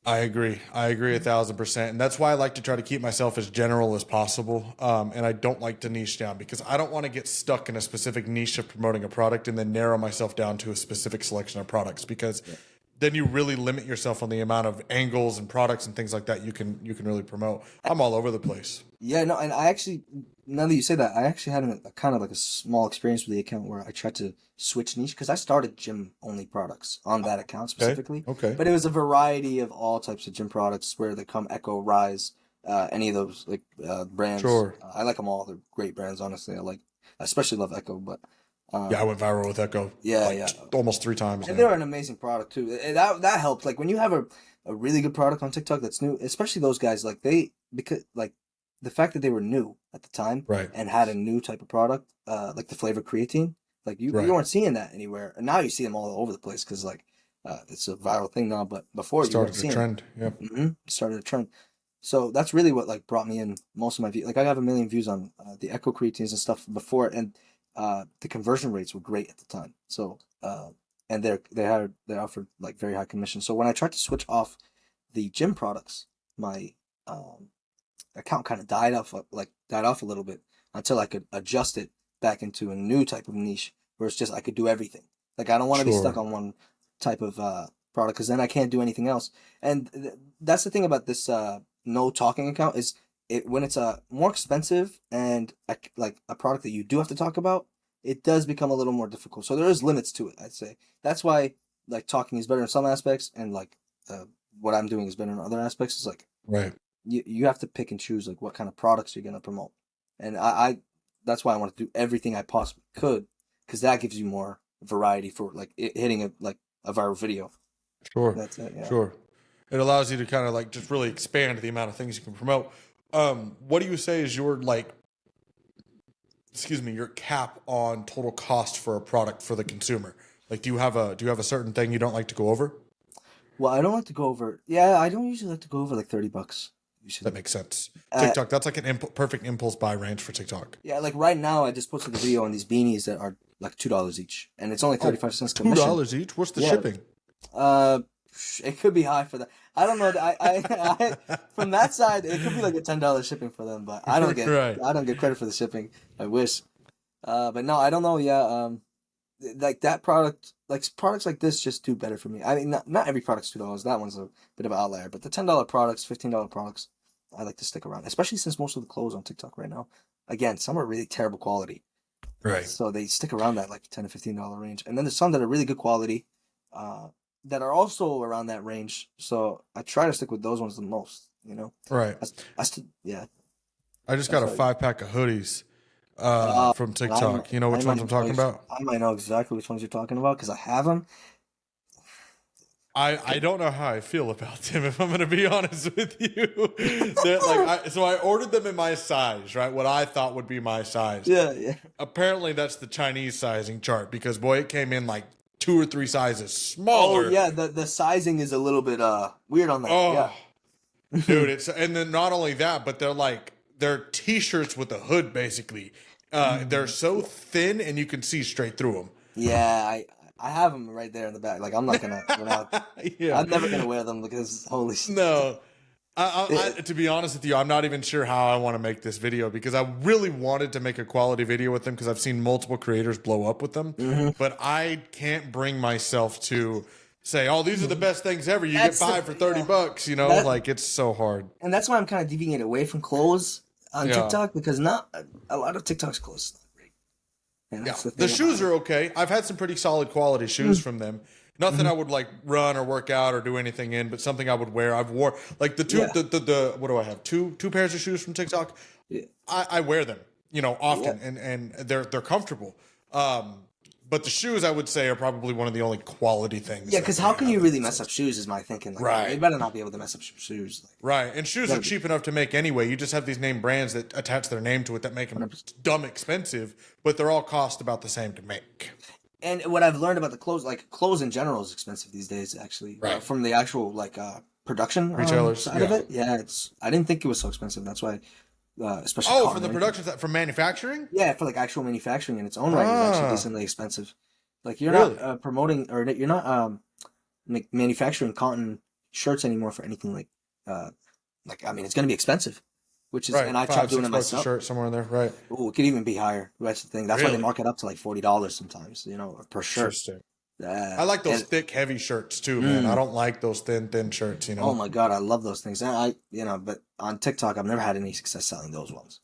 A: I agree. 1,000%. And that's why I like to try to keep myself as general as possible. And I don't like to niche down because I don't want to get stuck in a specific niche of promoting a product and then narrow myself down to a specific selection of products because then you really limit yourself on the amount of angles and products and things like that you can really promote. I'm all over the place.
B: Yeah, no, and I actually, now that you say that, I actually had a kind of like a small experience with the account where I tried to switch niche because I started gym only products on that account
A: Okay.
B: specifically,
A: Okay.
B: but it was a variety of all types of gym products where they come Echo, Rise, any of those like brands.
A: Sure.
B: I like them all. They're great brands, honestly. I especially love Echo, but
A: Yeah, I
B: um,
A: went viral with Echo
B: yeah,
A: like
B: yeah.
A: almost 3 times
B: And
A: now.
B: they're an amazing product too. That helps. Like when you have a really good product on TikTok that's new, especially those guys, like they because like the fact that they were new at the time
A: Right.
B: and had a new type of product, like the flavor creatine, like you
A: Right.
B: weren't seeing that anywhere, and now you see them all over the place because like it's a viral thing now. But before you weren't
A: Started a
B: seeing it.
A: trend. Yep.
B: Started a trend. So that's really what like brought me in most of my views. Like I have a million views on the Echo creatines and stuff before, and the conversion rates were great at the time. So and they offered like very high commission. So when I tried to switch off the gym products, my um, account kind of died off a little bit until I could adjust it back into a new type of niche where it's just I could do everything. Like I don't want to be stuck
A: Sure.
B: on one type of product because then I can't do anything else. And that's the thing about this no talking account is it when it's more expensive and like a product that you do have to talk about, it does become a little more difficult. So there is limits to it, I'd say. That's why like talking is better in some aspects and like uh, what I'm doing is better in other aspects. It's like
A: Right.
B: you have to pick and choose like what kind of products you're gonna promote, and I that's why I want to do everything I possibly could because that gives you more variety for like hitting a viral video.
A: Sure.
B: That's it. Yeah.
A: Sure. It allows you to kind of like just really expand the amount of things you can promote. What do you say is your like, excuse me, your cap on total cost for a product for the consumer? Like, do you have a certain thing you don't like to go over?
B: Well, I don't like to go over. Yeah, I don't usually like to go over like $30
A: That
B: usually.
A: makes sense.
B: Uh,
A: TikTok, that's like an perfect impulse buy range for TikTok.
B: yeah, like right now I just posted a video on these beanies that are like $2 each, and it's only
A: Oh,
B: 35 cents
A: two
B: commission.
A: dollars each. What's the
B: Yeah.
A: shipping?
B: Uh, it could be high for that. I don't know. I from that side, it could be like a $10 shipping for them, but
A: Right.
B: I don't get credit for the shipping. I wish. But no, I don't know. Yeah. Like that product, like products like this, just do better for me. I mean, not every product's $2. That one's a bit of an outlier, but the $10 products, $15 products, I like to stick around, especially since most of the clothes on TikTok right now, again, some are really terrible quality,
A: Right.
B: so they stick around that like $10 to $15 range, and then there's some that are really good quality, uh, that are also around that range. So I try to stick with those ones the most. You know,
A: Right.
B: yeah,
A: I just got
B: that's
A: a
B: right.
A: 5 pack of hoodies from
B: And
A: TikTok. You know which ones I'm talking about?
B: I might know exactly which ones you're talking about because I have them.
A: I don't know how I feel about them if I'm going to be honest with you. So I ordered them in my size, right? What I thought would be my size.
B: Yeah, yeah.
A: Apparently that's the Chinese sizing chart because boy, it came in like 2 or 3 sizes
B: Oh
A: smaller.
B: yeah, the sizing is a little bit weird on that. Yeah.
A: Oh, dude, it's and then not only that, but they're t-shirts with a hood basically. They're so thin and you can see straight through
B: Yeah, I have them right there in the back. Like I'm not gonna when
A: them. Yeah.
B: I'm never gonna wear them because holy shit.
A: No.
B: It-
A: To be honest with you, I'm not even sure how I want to make this video because I really wanted to make a quality video with them because I've seen multiple creators blow up with them,
B: Mhm.
A: but I can't bring myself to say, "Oh, these are the best things ever. You get
B: That's
A: five for 30
B: yeah.
A: bucks." You know,
B: That
A: like it's so hard.
B: and that's why I'm kind of deviating away from clothes on
A: Yeah,
B: TikTok because not a lot of TikTok's clothes is not great. And
A: yeah.
B: that's the
A: The
B: thing about
A: shoes
B: it.
A: are okay. I've had some pretty solid quality shoes from them. Nothing I
B: Mhm.
A: would like run or work out or do anything in, but something I would wear. I've wore like
B: Yeah.
A: the what do I have? Two pairs of shoes from TikTok.
B: Yeah.
A: I wear them, you know,
B: Yeah.
A: often and they're comfortable. But the shoes I would say are probably one of the only quality things
B: Yeah,
A: that
B: because
A: they
B: how can
A: have
B: you
A: in
B: really
A: the
B: mess up
A: sense.
B: shoes? Is my thinking. Like,
A: Right.
B: you better not be able to mess up shoes. Like,
A: Right. And shoes are
B: gotta be
A: cheap enough to make anyway. You just have these name brands that attach their name to it that make them
B: 100%.
A: dumb expensive, but they're all cost about the same to make.
B: And what I've learned about the clothes, like clothes in general, is expensive these days. Actually,
A: Right.
B: from the actual like production
A: Retailers,
B: side of
A: yeah.
B: it, yeah, it's. I didn't think it was so expensive. That's why, especially
A: Oh,
B: cotton
A: from the
B: or anything.
A: production side, from manufacturing?
B: Yeah, for like actual manufacturing in its own right is actually
A: Ah,
B: decently expensive. Like you're not
A: really?
B: promoting or you're not manufacturing cotton shirts anymore for anything like I mean it's gonna be expensive, which is and
A: Right.
B: I tried
A: Five,
B: doing
A: six
B: it
A: bucks a
B: myself.
A: shirt somewhere in there. Right.
B: Oh, it could even be higher. That's the thing. That's why they
A: Really?
B: mark it up to like $40 sometimes. You know, per shirt.
A: Interesting. I like those
B: And
A: thick, heavy shirts too, man. I don't like those thin shirts.
B: oh my God, I love those things. And but on TikTok, I've never had any success selling those ones.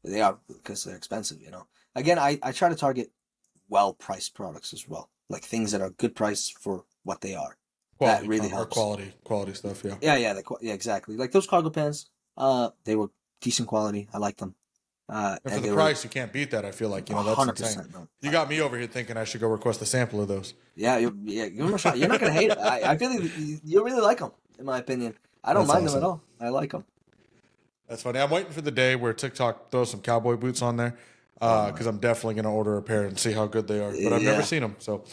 B: They are because they're expensive, you know. Again, I try to target well-priced products as well, like things that are good price for what they are. That
A: Quality
B: really
A: or
B: helps.
A: quality stuff. Yeah.
B: Yeah, exactly. Like those cargo pants, they were decent quality. I liked them.
A: And for
B: And
A: the
B: they were
A: price, you can't beat that. I feel like that's insane.
B: 100%. No.
A: You got me over here thinking I should go request a sample of those.
B: Yeah, give them a shot. You're not gonna hate it. I feel like you really like them, in my opinion. I don't
A: That's
B: mind them at
A: awesome.
B: all. I like them.
A: That's funny. I'm waiting for the day where TikTok throws some cowboy boots on there
B: Oh no.
A: because I'm definitely going to order a pair and see how good they are. But I've never
B: Yeah.
A: seen them, so.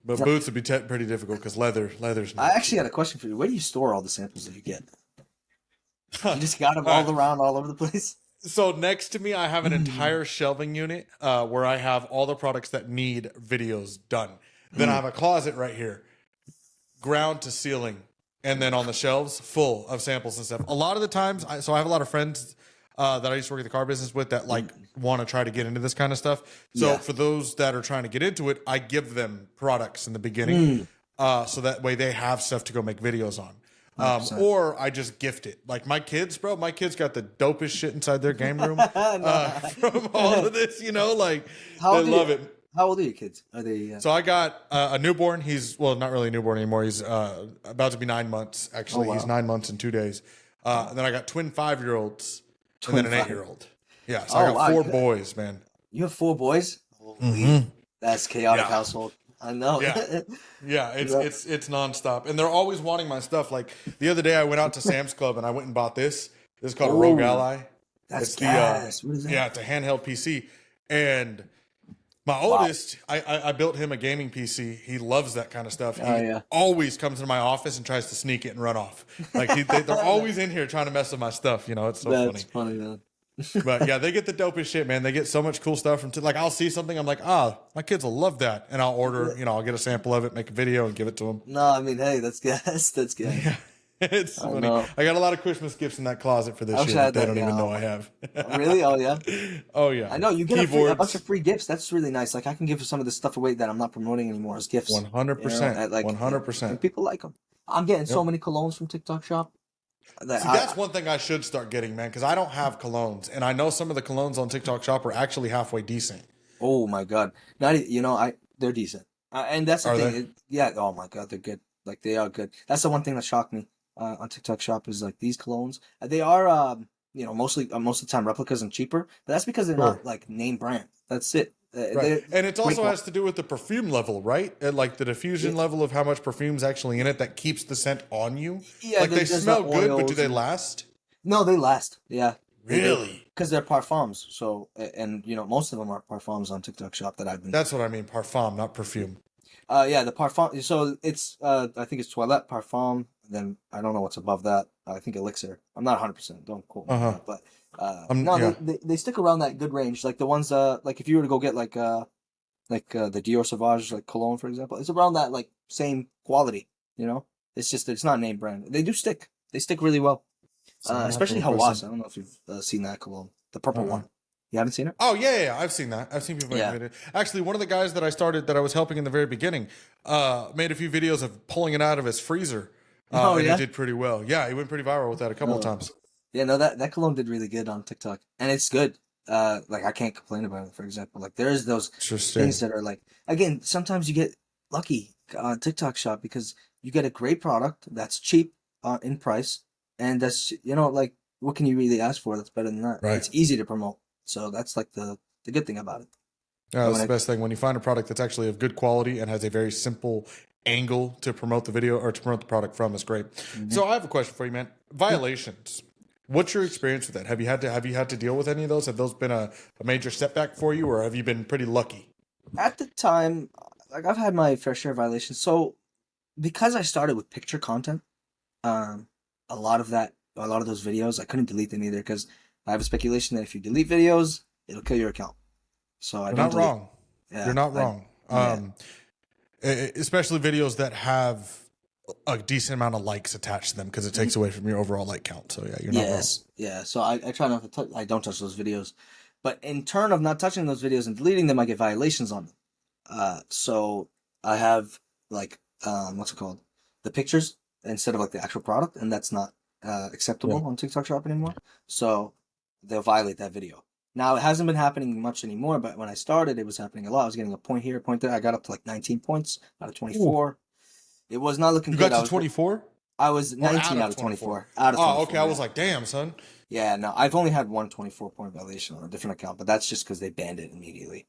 A: But
B: No,
A: boots would be pretty difficult because leather's
B: I
A: not
B: actually
A: cheap.
B: had a question for you. Where do you store all the samples that you get? You just got them
A: All right.
B: all around, all over the place.
A: So next to me, I have an entire shelving unit where I have all the products that need videos done. Then I have a closet right here, ground to ceiling, and then on the shelves full of samples and stuff. A lot of the times, so I have a lot of friends that I used to work in the car business with that like want to try to get into this kind of stuff. So
B: Yeah.
A: for those that are trying to get into it, I give them products in the beginning, so that way they have stuff to go make videos on.
B: 100%.
A: Or I just gift it. Like my kids, bro. My kids got the dopest shit inside their game room
B: No.
A: from all of this. Like
B: How
A: they
B: old are
A: love
B: you?
A: it.
B: How old are your kids? Are they?
A: So I got a newborn. He's not really a newborn anymore. He's about to be 9 months. Actually, he's
B: wow.
A: 9 months and 2 days. And then I got twin 5-year-olds and then an
B: 25.
A: 8-year-old. Yeah, so I got
B: wow.
A: 4 boys, man.
B: You have 4 boys? Holy, that's chaotic
A: Yeah.
B: household. I know.
A: Yeah. Yeah,
B: Yeah.
A: it's nonstop, and they're always wanting my stuff. Like the other day, I went out to Sam's Club and I went and bought this. This is called a Rogue
B: Ooh,
A: Ally.
B: That's
A: It's
B: gas. What is that?
A: yeah, it's a handheld PC, and my oldest, I built him a gaming PC. He loves that kind of stuff. He
B: Oh, yeah.
A: always comes into my office and tries to sneak it and run off. Like they're always in here trying to mess with my stuff. It's so
B: That's
A: funny.
B: funny, man.
A: But yeah, they get the dopest shit, man. They get so much cool stuff from like I'll see something, I'm like, my kids will love that, and I'll order. I'll get a sample of it, make a video, and give it to them.
B: No, I mean, hey, that's gas. That's gas.
A: Yeah, it's
B: I
A: funny.
B: know.
A: I got a lot of Christmas gifts in that closet for this
B: I wish
A: year
B: I
A: that
B: had
A: they
B: that,
A: don't even
B: yeah.
A: know I have.
B: Really? Oh, yeah.
A: Oh yeah,
B: I know. You get a
A: keyboards.
B: bunch of free gifts. That's really nice. Like, I can give some of this stuff away that I'm not promoting anymore as gifts.
A: 100%.
B: Like,
A: 100%.
B: and people like them. I'm getting so many colognes from TikTok Shop. That
A: See, that's one thing I should start getting, man, because I don't have colognes, and I know some of the colognes on TikTok Shop are actually halfway decent.
B: Oh my God! They're decent, and that's the
A: Are
B: thing.
A: they?
B: Yeah. Oh my God, they're good. Like they are good. That's the one thing that shocked me on TikTok Shop is like these colognes. They are mostly most of the time replicas and cheaper, but that's because they're
A: Sure.
B: not like name brand. That's it.
A: Right. And it also
B: great
A: has to do with the perfume level, right? Like the diffusion level of how much perfume's actually in it that keeps the scent on you.
B: Yeah,
A: Like they
B: there's
A: smell
B: the
A: good, but do
B: oils
A: they
B: and-
A: last?
B: No, they last. Yeah.
A: Really?
B: Because they're parfums. So and most of them are parfums on TikTok Shop that I've been.
A: That's what I mean. Parfum, not perfume.
B: Yeah, the parfum. So it's I think it's toilette parfum. Then I don't know what's above that. I think elixir. I'm not 100%. Don't quote me on that. But no,
A: yeah.
B: they stick around that good range. Like the ones like if you were to go get like the Dior Sauvage like cologne for example, it's around that like same quality. It's just it's not name brand. They do stick. They stick really well. Especially Hawass. I don't know if you've seen that cologne, the purple one. You haven't seen it?
A: Oh yeah, I've seen that. I've seen people make it. Actually, one of the guys that I was helping in the very beginning, made a few videos of pulling it out of his freezer. And he did pretty well. Yeah, he went pretty viral with that a couple of times.
B: Yeah, no, that cologne did really good on TikTok, and it's good. Like I can't complain about it. For example, like there's those things that are like again. Sometimes you get lucky on TikTok Shop because you get a great product that's cheap in price, and that's like what can you really ask for that's better than that?
A: Right.
B: It's easy to promote, so that's like the good thing about it.
A: Yeah, that's the best thing when you find a product that's actually of good quality and has a very simple angle to promote the video or to promote the product from is great. So I have a question for you, man. Violations. What's your experience with that? Have you had to deal with any of those? Have those been a major setback for you, or have you been pretty lucky?
B: At the time, like I've had my fair share of violations. So because I started with picture content, a lot of those videos I couldn't delete them either because I have a speculation that if you delete videos, it'll kill your account. So I
A: You're
B: don't
A: not
B: delete.
A: wrong.
B: Yeah,
A: You're not wrong. Especially videos that have a decent amount of likes attached to them because it takes away from your overall like count. So yeah, you're not wrong.
B: Yeah. So I try not to touch. I don't touch those videos, but in turn of not touching those videos and deleting them, I get violations on them. So I have like what's it called? The pictures instead of like the actual product, and that's not
A: Yeah.
B: acceptable on TikTok Shop anymore. So they'll violate that video. Now it hasn't been happening much anymore, but when I started, it was happening a lot. I was getting a point here, a point there. I got up to like 19 points out of
A: Ooh.
B: 24. It was not looking
A: You
B: good.
A: got to 24
B: I was
A: or out
B: 19
A: of
B: out of
A: 24?
B: 24. Out of
A: Oh, okay.
B: 24,
A: I
B: yeah.
A: was like, damn, son.
B: Yeah, no, I've only had one 24-point violation on a different account, but that's just because they banned it immediately.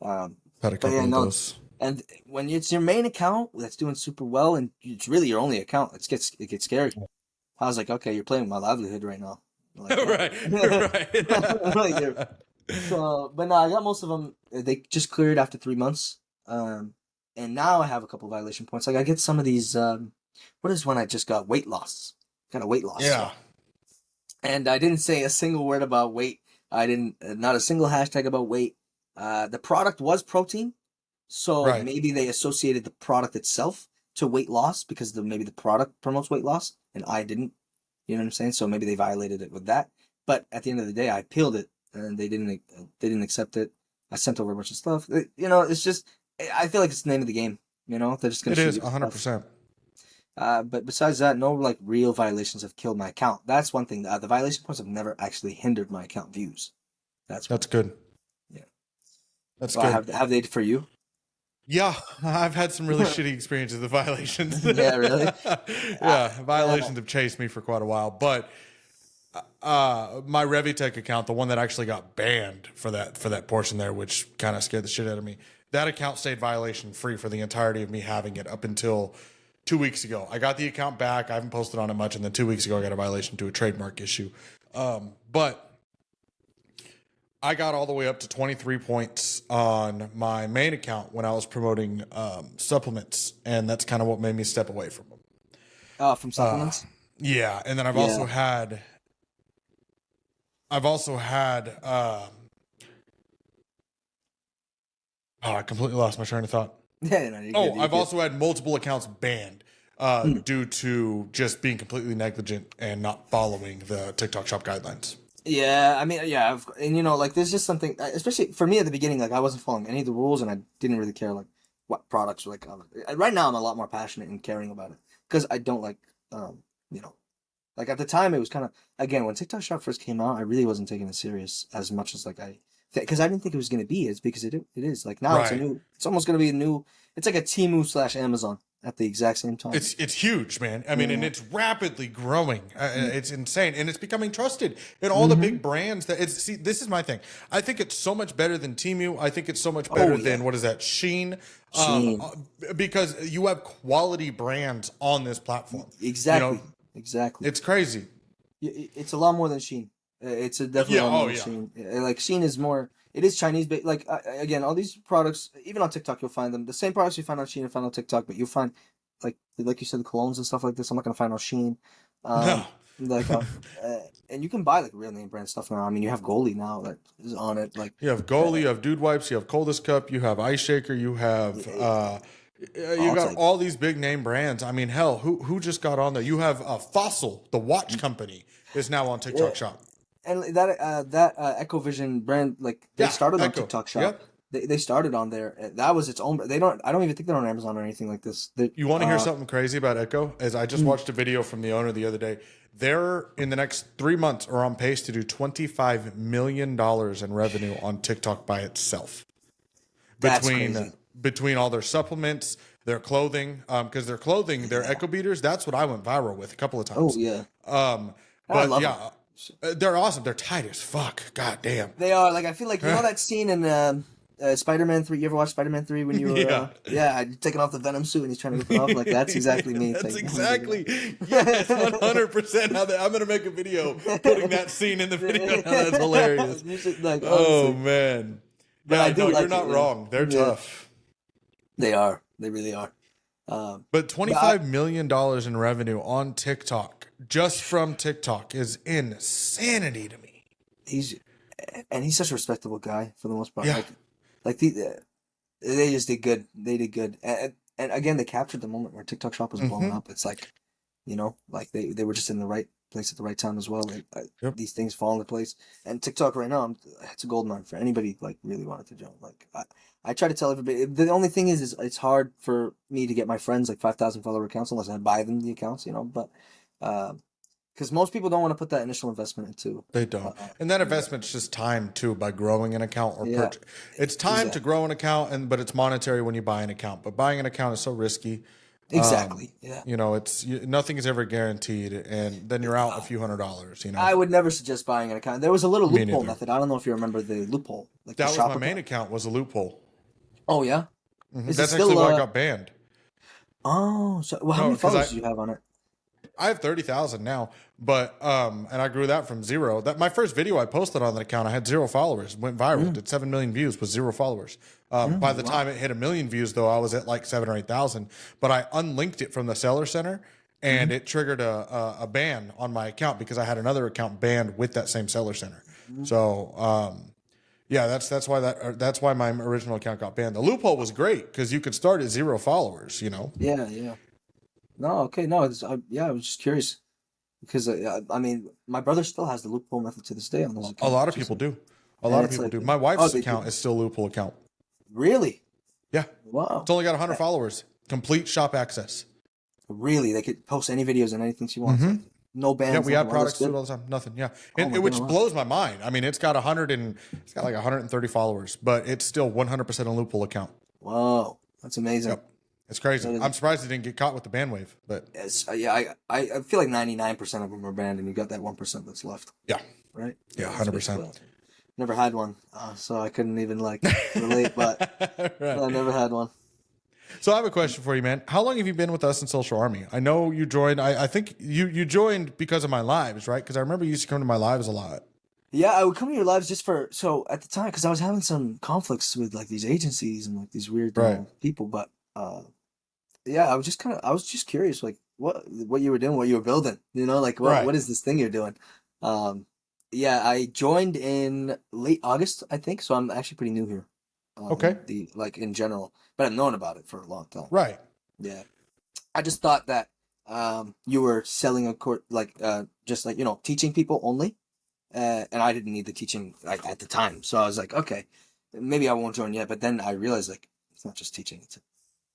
B: Um,
A: Had a
B: but yeah,
A: couple of
B: no,
A: those.
B: and when it's your main account that's doing super well, and it's really your only account, it gets scary. I was like, okay, you're playing with my livelihood right now. Like, what?
A: Right, right.
B: Like, so, but no, I got most of them. They just cleared after 3 months. And now I have a couple violation points. Like I get some of these. What is when I just got weight loss? Got a weight loss
A: Yeah,
B: stuff, and I didn't say a single word about weight. I didn't, not a single hashtag about weight. The product was protein, so
A: right.
B: maybe they associated the product itself to weight loss because maybe the product promotes weight loss and I didn't. You know what I'm saying? So maybe they violated it with that. But at the end of the day, I appealed it and they didn't accept it. I sent over a bunch of stuff. It's just I feel like it's the name of the game. They're just gonna
A: It
B: shoot
A: is
B: you with stuff.
A: 100%.
B: But besides that, no like real violations have killed my account. That's one thing. The violation points have never actually hindered my account views. That's one
A: That's
B: thing.
A: good.
B: Yeah.
A: That's
B: Well,
A: good.
B: have they for you?
A: Yeah, I've had some really shitty experiences with violations.
B: Yeah, really.
A: Yeah,
B: Yeah.
A: violations have chased me for quite a while. But my Revitech account, the one that actually got banned for that portion there, which kind of scared the shit out of me, that account stayed violation free for the entirety of me having it up until 2 weeks ago. I got the account back. I haven't posted on it much, and then 2 weeks ago I got a violation to a trademark issue. But I got all the way up to 23 points on my main account when I was promoting supplements, and that's kind of what made me step away from them.
B: From supplements.
A: Yeah, and then I've
B: Yeah.
A: also had, I've also had, oh, I completely lost my train of thought.
B: Yeah, no, you're good.
A: Oh,
B: You're
A: I've
B: good.
A: also had multiple accounts banned
B: Hmm.
A: due to just being completely negligent and not following the TikTok shop guidelines.
B: Yeah, I mean, yeah, and like there's just something, especially for me at the beginning, like I wasn't following any of the rules, and I didn't really care like what products were like. Right now, I'm a lot more passionate and caring about it because I don't like, you know, like at the time it was kind of again when TikTok Shop first came out, I really wasn't taking it serious as much as like because I didn't think it was gonna be. It's because it is like now
A: Right.
B: it's almost gonna be a new. It's like a Temu/Amazon at the exact same time.
A: It's huge, man. I mean, and
B: Yeah.
A: it's rapidly growing. It's insane, and it's becoming trusted. And all the
B: Mm-hmm.
A: big brands that it's see. This is my thing. I think it's so much better than Temu. I think it's so much
B: Oh
A: better
B: yeah,
A: than what is that Sheen,
B: Sheen.
A: because you have quality brands on this platform. You know,
B: Exactly. Exactly.
A: it's crazy.
B: It's a lot more than Sheen. It's definitely
A: Yeah.
B: a lot more
A: Oh
B: than
A: yeah.
B: Sheen. Like Sheen is more. It is Chinese, but like again, all these products, even on TikTok, you'll find them. The same products you find on Sheen and find on TikTok, but you'll find like you said, the colognes and stuff like this. I'm not gonna find on Sheen.
A: No.
B: Like and you can buy like real name brand stuff now. I mean, you have Goldie now that is on it. Like,
A: You have Goalie, you have Dude Wipes, you have Coldest Cup, you have Ice Shaker, you have you
B: oh, it's
A: got
B: like
A: all these big name brands. I mean, hell, who just got on there? You have Fossil, the watch company, is now on
B: yeah,
A: TikTok Shop.
B: and that Echovision brand, like they
A: Yeah,
B: started on
A: Echo.
B: TikTok Shop.
A: Yep.
B: They started on there. That was its own. They don't. I don't even think they're on Amazon or anything like this.
A: You want to hear something crazy about Echo? As I just watched a video from the owner the other day. They're in the next 3 months are on pace to do $25 million in revenue on TikTok by itself.
B: That's
A: between
B: crazy.
A: between all their supplements, their clothing, because their clothing, their
B: Yeah.
A: Echo Beaters, that's what I went viral with a couple of
B: Oh
A: times.
B: yeah. I
A: But
B: love them.
A: yeah, they're awesome. They're tight as fuck. God damn.
B: They are like I feel like that scene in Spider-Man 3. You ever watch Spider-Man 3 when you were
A: Yeah.
B: taking off the Venom suit and he's trying to rip it off? Like that's exactly me. It's
A: That's
B: like
A: exactly yes, 100%. How I'm gonna make a video putting that scene in the video. That's hilarious.
B: Like
A: Oh
B: honestly,
A: man.
B: but I
A: Yeah,
B: do
A: no,
B: like
A: you're
B: it.
A: not
B: Yeah.
A: wrong. They're
B: Yeah,
A: tough.
B: they are. They really are.
A: But
B: But I,
A: $25 million in revenue on TikTok, just from TikTok, is insanity to me.
B: he's he's such a respectable guy for the most part.
A: Yeah.
B: Like they just did good. They did good. And again, they captured the moment where TikTok Shop was blowing
A: Hmm.
B: up. It's like, like they were just in the right place at the right time as well. Like,
A: Yep.
B: these things fall into place. And TikTok right now, it's a gold mine for anybody like really wanted to join. Like I try to tell everybody. The only thing is it's hard for me to get my friends like 5,000 follower accounts unless I buy them the accounts, you know. But because most people don't want to put that initial investment into.
A: They don't. And that
B: Yeah,
A: investment's just time too by growing an account or
B: yeah,
A: purchase. It's time to
B: exactly,
A: grow an account but it's monetary when you buy an account. But buying an account is so risky.
B: exactly. Yeah.
A: You know, nothing is ever guaranteed and then you're out a few $100s, you know.
B: I would never suggest buying an account. There was a little
A: Me
B: loophole
A: neither.
B: method. I don't know if you remember the loophole, like the
A: That was
B: shop
A: my main
B: account.
A: account was a loophole.
B: Oh yeah, is it
A: That's actually
B: still?
A: why I got banned.
B: Oh, so well, how
A: No,
B: many
A: because
B: followers do you have on it?
A: I have 30,000 now, but and I grew that from zero. That my first video I posted on that account, I had 0 followers, went viral, did 7 million views with 0 followers. By the
B: Wow.
A: time it hit 1 million views, though, I was at like 7 or 8,000. But I unlinked it from the seller center, and it triggered a ban on my account because I had another account banned with that same seller center. So yeah, that's why my original account got banned. The loophole was great because you could start at 0 followers. You know,
B: Yeah, yeah. No, okay, no. Yeah, I was just curious because I mean, my brother still has the loophole method to this day on his
A: a
B: account,
A: lot of
B: which is
A: people do. A
B: and
A: lot of
B: it's
A: people
B: like,
A: do. My
B: oh,
A: wife's
B: they
A: account
B: do
A: is still a loophole account.
B: really?
A: Yeah.
B: Wow.
A: It's only got 100 followers. Complete shop access.
B: Really, they could post any videos and anything she wants. Like no
A: Yeah,
B: bans,
A: we
B: nothing.
A: add
B: Well, that's
A: products to it
B: good.
A: all the time. Nothing. Yeah,
B: Oh my
A: which
B: goodness.
A: blows my mind. I mean, it's got like 130 followers, but it's still 100% a loophole account.
B: Wow, that's amazing.
A: Yep, it's crazy.
B: That is,
A: I'm surprised it didn't get caught with the ban wave, but
B: yes, yeah, I feel like 99% of them are banned, and you got that 1% that's left,
A: yeah,
B: right?
A: yeah,
B: Yeah, that's
A: 100%.
B: basically it. Never had one, so I couldn't even like relate, but
A: Right.
B: I never had one.
A: So I have a question for you, man. How long have you been with us in Social Army? I know you joined. I think you joined because of my lives, right? Because I remember you used to come to my lives a lot.
B: Yeah, I would come to your lives just for so at the time because I was having some conflicts with like these agencies and like these weird
A: Right.
B: people, but yeah, I was just curious like what you were doing, what you were building, you know, like
A: Right.
B: what is this thing you're doing? Um, yeah, I joined in late August, I think, so I'm actually pretty new here,
A: Okay.
B: the like in general, but I've known about it for a long time.
A: Right.
B: Yeah, I just thought that you were selling a court like just like you know teaching people only, and I didn't need the teaching like at the time, so I was like, okay, maybe I won't join yet. But then I realized like it's not just teaching; it's a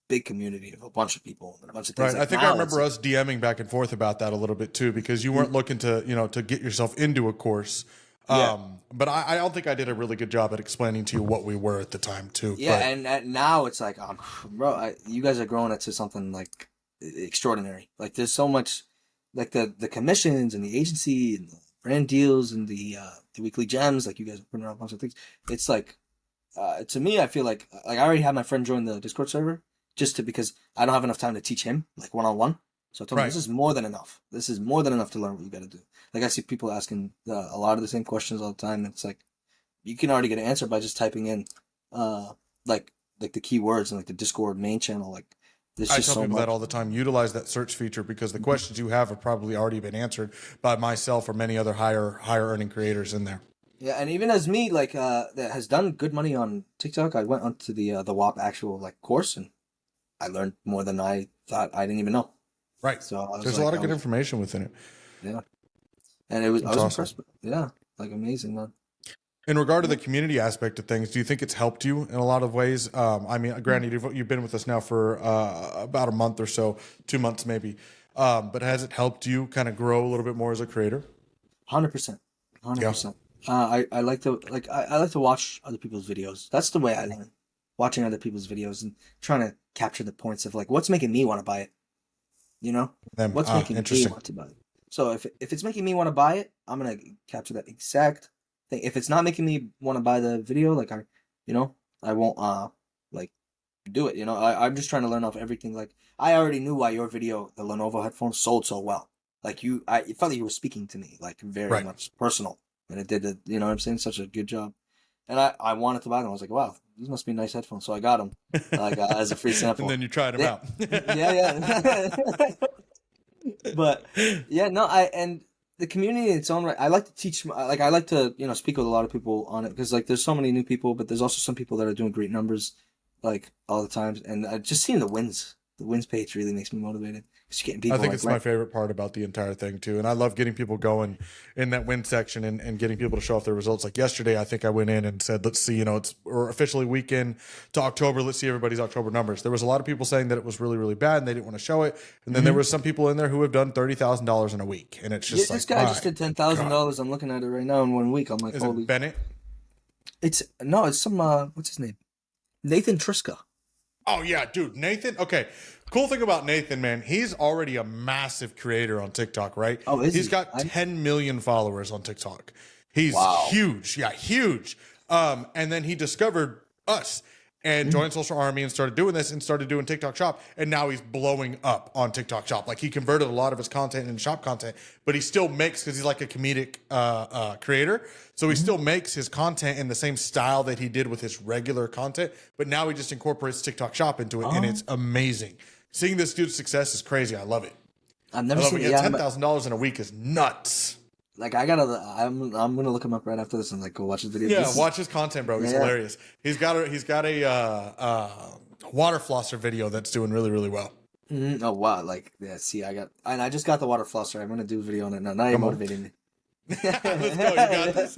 B: big community of a bunch of people and a bunch of things.
A: Right. I
B: Like
A: think I
B: now, it's
A: remember
B: like
A: us DMing back and forth about that a little bit too, because you weren't looking to, to get yourself into a course.
B: yeah,
A: But I don't think I did a really good job at explaining to you what we were at the time too.
B: yeah,
A: But
B: and now it's like, bro, you guys are growing it to something like extraordinary. Like there's so much, like the commissions and the agency and the brand deals and the weekly gems. Like you guys are putting out a bunch of things. It's like to me, I feel like I already had my friend join the Discord server just to because I don't have enough time to teach him like one on one. So I told him
A: right.
B: this is more than enough. This is more than enough to learn what you got to do. Like I see people asking a lot of the same questions all the time. And it's like you can already get an answer by just typing in uh like like the keywords and like the Discord main channel. Like there's
A: I
B: just
A: tell
B: so
A: people that
B: much.
A: all the time. Utilize that search feature because the questions you have probably already been answered by myself or many other higher earning creators in there.
B: Yeah, and even as me, like that has done good money on TikTok, I went onto the WAP actual like course and I learned more than I thought I didn't even know.
A: Right.
B: So I was
A: There's a
B: like,
A: lot of good information within it.
B: yeah, and I
A: It's
B: was
A: awesome.
B: impressed. Yeah, like amazing, man.
A: In regard to the community aspect of things, do you think it's helped you in a lot of ways? I mean, granted, you've been with us now for about a month or so, 2 months maybe. But has it helped you kind of grow a little bit more as a creator?
B: 100%, hundred
A: Yeah.
B: percent. I like to I like to watch other people's videos. That's the way I learn. Watching other people's videos and trying to capture the points of like what's making me want to buy it. You know, what's making me
A: Interesting.
B: want to buy it. So if it's making me want to buy it, I'm gonna capture that exact thing. If it's not making me want to buy the video, like you know, I won't like do it. You know, I'm just trying to learn off everything. Like I already knew why your video, the Lenovo headphones, sold so well. Like it felt like you were speaking to me, like very
A: Right.
B: much personal, and it did. You know what I'm saying? Such a good job. And I wanted to buy them. I was like, wow, these must be nice headphones. So I got them, like as a free
A: And
B: sample.
A: then you tried them
B: Yeah,
A: out.
B: yeah, yeah. But yeah, no, and the community in its own right. I like to teach, like I like to speak with a lot of people on it because like there's so many new people, but there's also some people that are doing great numbers, like all the times, and just seeing the wins the wins page really makes me motivated. Because you're getting
A: I
B: people
A: think
B: like
A: it's my favorite part about the entire thing too. And I love getting people going in that win section and getting people to show off their results. Like yesterday, I think I went in and said, let's see, we're officially weekend to October. Let's see everybody's October numbers. There was a lot of people saying that it was really, really bad and they didn't want to show it. And then there was some people in there who have done $30,000 in a week. And it's
B: Yeah,
A: just
B: this
A: like,
B: guy just did $10,000. I'm looking at it right now in 1 week. I'm like,
A: is
B: holy.
A: it Bennett?
B: It's some what's his name? Nathan Triska.
A: Oh yeah, dude, Nathan. Okay, cool thing about Nathan, man, he's already a massive creator on TikTok, right?
B: Oh, is
A: He's
B: he?
A: got 10 million followers on TikTok. He's
B: Wow.
A: huge, yeah, huge. And then he discovered us and joined Social Army and started doing this and started doing TikTok Shop. And now he's blowing up on TikTok Shop. Like he converted a lot of his content into shop content, but he still makes, because he's like a comedic creator. So he still makes his content in the same style that he did with his regular content, but now he just incorporates TikTok Shop into it, and it's amazing. Seeing this dude's success is crazy. I love it.
B: I've never seen it. Yeah,
A: $10,000 in a week is nuts.
B: like I'm gonna look him up right after this and like go watch his video.
A: Yeah, watch his content, bro. He's hilarious. He's got a water flosser video that's doing really, really well.
B: Mm-hmm. Oh wow! Like see, I just got the water flosser. I'm gonna do a video on it now. Now you're motivating me.
A: Let's go. You got this.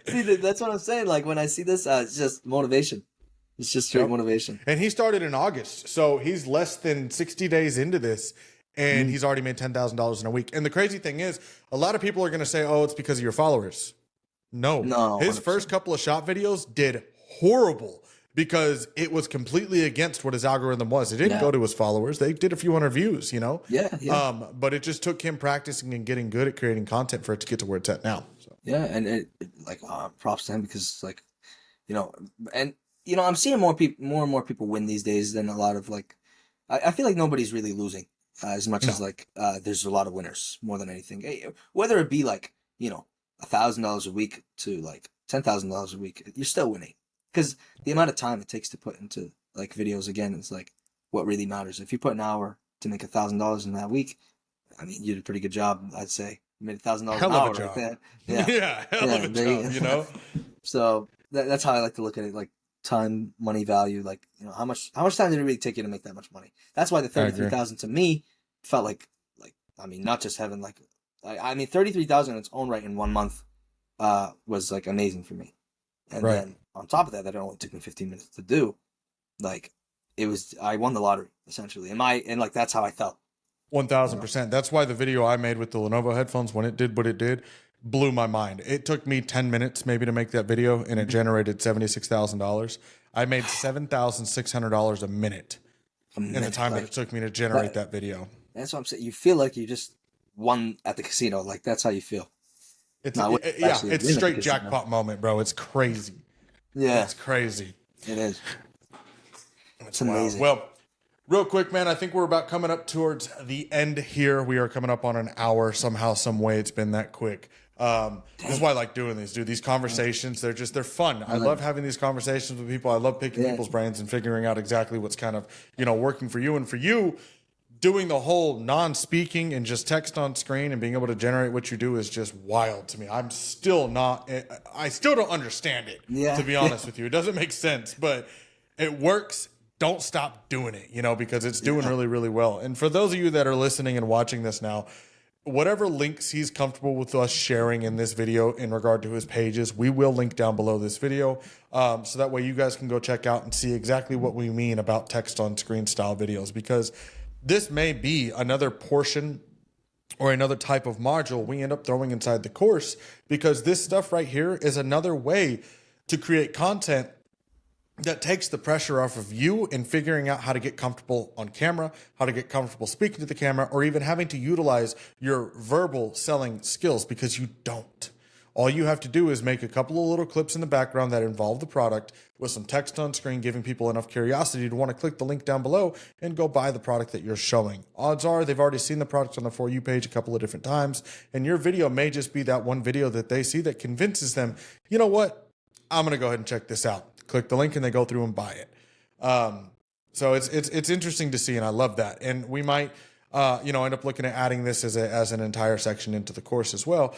B: See, that's what I'm saying. Like when I see this, it's just motivation. It's just straight motivation.
A: And he started in August, so he's less than 60 days into this, and he's already made $10,000 in a week. And the crazy thing is, a lot of people are going to say, "Oh, it's because of your followers." No, his
B: 100%.
A: first couple of shop videos did horrible because it was completely against what his algorithm was. It didn't go to his followers; they did a few hundred views,
B: Yeah.
A: But it just took him practicing and getting good at creating content for it to get to where it's at now. So.
B: Yeah, and props to him because I'm seeing more and more people win these days than a lot of like. I feel like nobody's really losing as much as there's a lot of winners more than anything. Whether it be like $1,000 a week to like $10,000 a week, you're still winning because the amount of time it takes to put into like videos again is like what really matters. If you put an hour to make $1,000 in that week, I mean you did a pretty good job. I'd say you made $1,000 an hour right there.
A: Yeah, hell of a job.
B: So that's how I like to look at it. Like. Time, money value, like how much time did it really take you to make that much money? That's why the 33,000 to me felt like I mean not just having like I mean 33,000 in its own right in 1 month was like amazing for me, and then on top of that it only took me 15 minutes to do. Like it was I won the lottery essentially, and like that's how I felt.
A: 1,000%. That's why the video I made with the Lenovo headphones, when it did what it did, blew my mind. It took me 10 minutes maybe to make that video, and it generated $76,000. I made $7,600 a minute in the time that it took me to generate that video.
B: That's what I'm saying. You feel like you just won at the casino. Like that's how you feel.
A: It's straight jackpot moment, bro. It's crazy.
B: Yeah,
A: it's crazy.
B: It is.
A: It's amazing. Well, real quick, man, I think we're about coming up towards the end here. We are coming up on an hour somehow, some way. It's been that quick. This is why I like doing these, dude. These conversations, they're fun. I love having these conversations with people. I love picking people's brains and figuring out exactly what's kind of, working for you. And for you, doing the whole non-speaking and just text on screen and being able to generate what you do is just wild to me. I still don't understand it, to be honest with you. It doesn't make sense, but it works. Don't stop doing it, because it's doing really, really well. And for those of you that are listening and watching this now, whatever links he's comfortable with us sharing in this video in regard to his pages, we will link down below this video. So that way you guys can go check out and see exactly what we mean about text on screen style videos, because this may be another portion or another type of module we end up throwing inside the course, because this stuff right here is another way to create content that takes the pressure off of you in figuring out how to get comfortable on camera, how to get comfortable speaking to the camera, or even having to utilize your verbal selling skills, because you don't. All you have to do is make a couple of little clips in the background that involve the product with some text on screen, giving people enough curiosity to want to click the link down below and go buy the product that you're showing. Odds are they've already seen the product on the For You page a couple of different times, and your video may just be that one video that they see that convinces them, you know what, I'm going to go ahead and check this out. Click the link and they go through and buy it. So it's interesting to see, and I love that. And we might end up looking at adding this as an entire section into the course as well,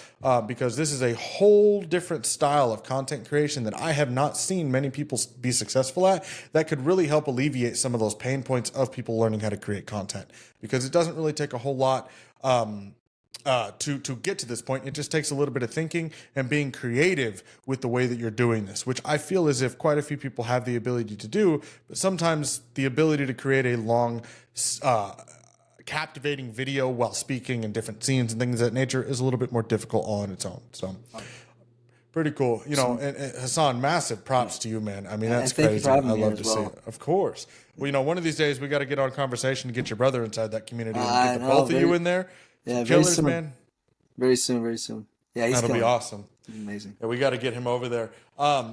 A: because this is a whole different style of content creation that I have not seen many people be successful at, that could really help alleviate some of those pain points of people learning how to create content, because it doesn't really take a whole lot to get to this point. It just takes a little bit of thinking and being creative with the way that you're doing this, which I feel as if quite a few people have the ability to do, but sometimes the ability to create a long, captivating video while speaking in different scenes and things of that nature is a little bit more difficult all on its own. So pretty cool. And Hassan, massive props to you, man. I mean, that's crazy. I love to see it. Of course. Well, one of these days we got to get on conversation to get your brother inside that community and get both of you in there.
B: Yeah,
A: killers, man.
B: Very soon. Yeah,
A: that'll be awesome.
B: Amazing.
A: Yeah, we got to get him over there.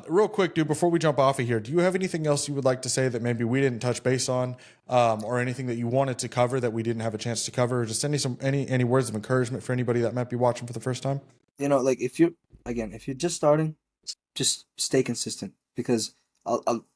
A: Real quick, dude, before we jump off of here, do you have anything else you would like to say that maybe we didn't touch base on, or anything that you wanted to cover that we didn't have a chance to cover, or just any words of encouragement for anybody that might be watching for the first time?
B: Like if you're just starting, just stay consistent, because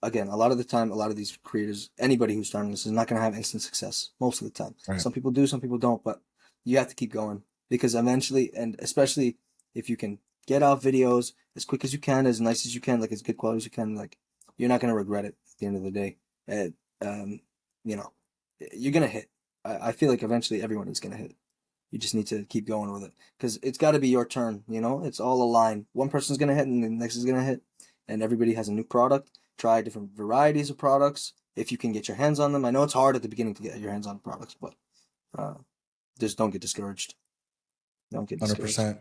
B: again, a lot of the time, a lot of these creators, anybody who's starting this is not going to have instant success most of the time. Right. Some people do, some people don't, but you have to keep going, because eventually, and especially if you can get out videos as quick as you can, as nice as you can, like as good quality as you can, like you're not going to regret it at the end of the day. And, you're going to hit. I feel like eventually everyone is going to hit. You just need to keep going with it, because it's got to be your turn. It's all a line. One person's going to hit and the next is going to hit, and everybody has a new product. Try different varieties of products if you can get your hands on them. I know it's hard at the beginning to get your hands on products, but just don't get discouraged. Don't get discouraged.
A: 100%.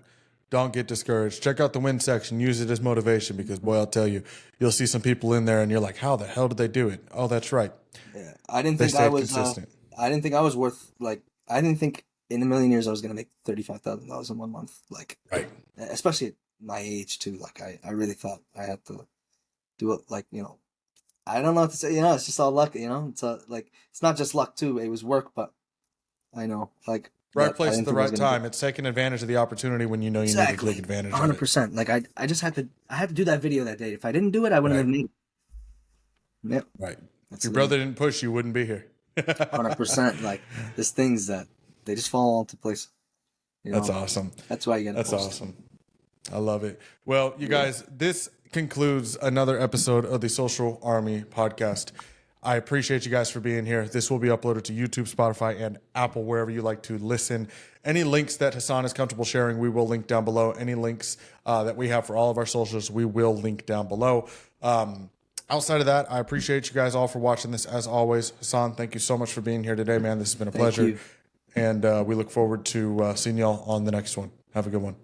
A: Don't get discouraged. Check out the win section. Use it as motivation, because, boy, I'll tell you, you'll see some people in there and you're like, how the hell did they do it? Oh, that's right.
B: Yeah, I didn't think I was consistent. I didn't think I was worth, I didn't think in a million years I was going to make $35,000 in 1 month.
A: Right.
B: Especially at my age, too. I really thought I had to do it, I don't know what to say. It's just all luck, It's it's not just luck, too. It was work, but I know,
A: right place at the right time. It's taking advantage of the opportunity when you know you need to take advantage 100%.
B: Of it. 100%. I just had to do that video that day. If I didn't do it, I wouldn't have made it. Yep.
A: Right. If your brother didn't push, you wouldn't be here.
B: 100%. There's things that they just fall into place.
A: That's awesome.
B: That's why you get.
A: That's awesome. I love it. Well, you guys, this concludes another episode of the Social Army podcast. I appreciate you guys for being here. This will be uploaded to YouTube, Spotify, and Apple, wherever you like to listen. Any links that Hassan is comfortable sharing, we will link down below. Any links that we have for all of our socials, we will link down below. Outside of that, I appreciate you guys all for watching this. As always, Hassan, thank you so much for being here today, man. This has been a pleasure. And we look forward to seeing y'all on the next one. Have a good one.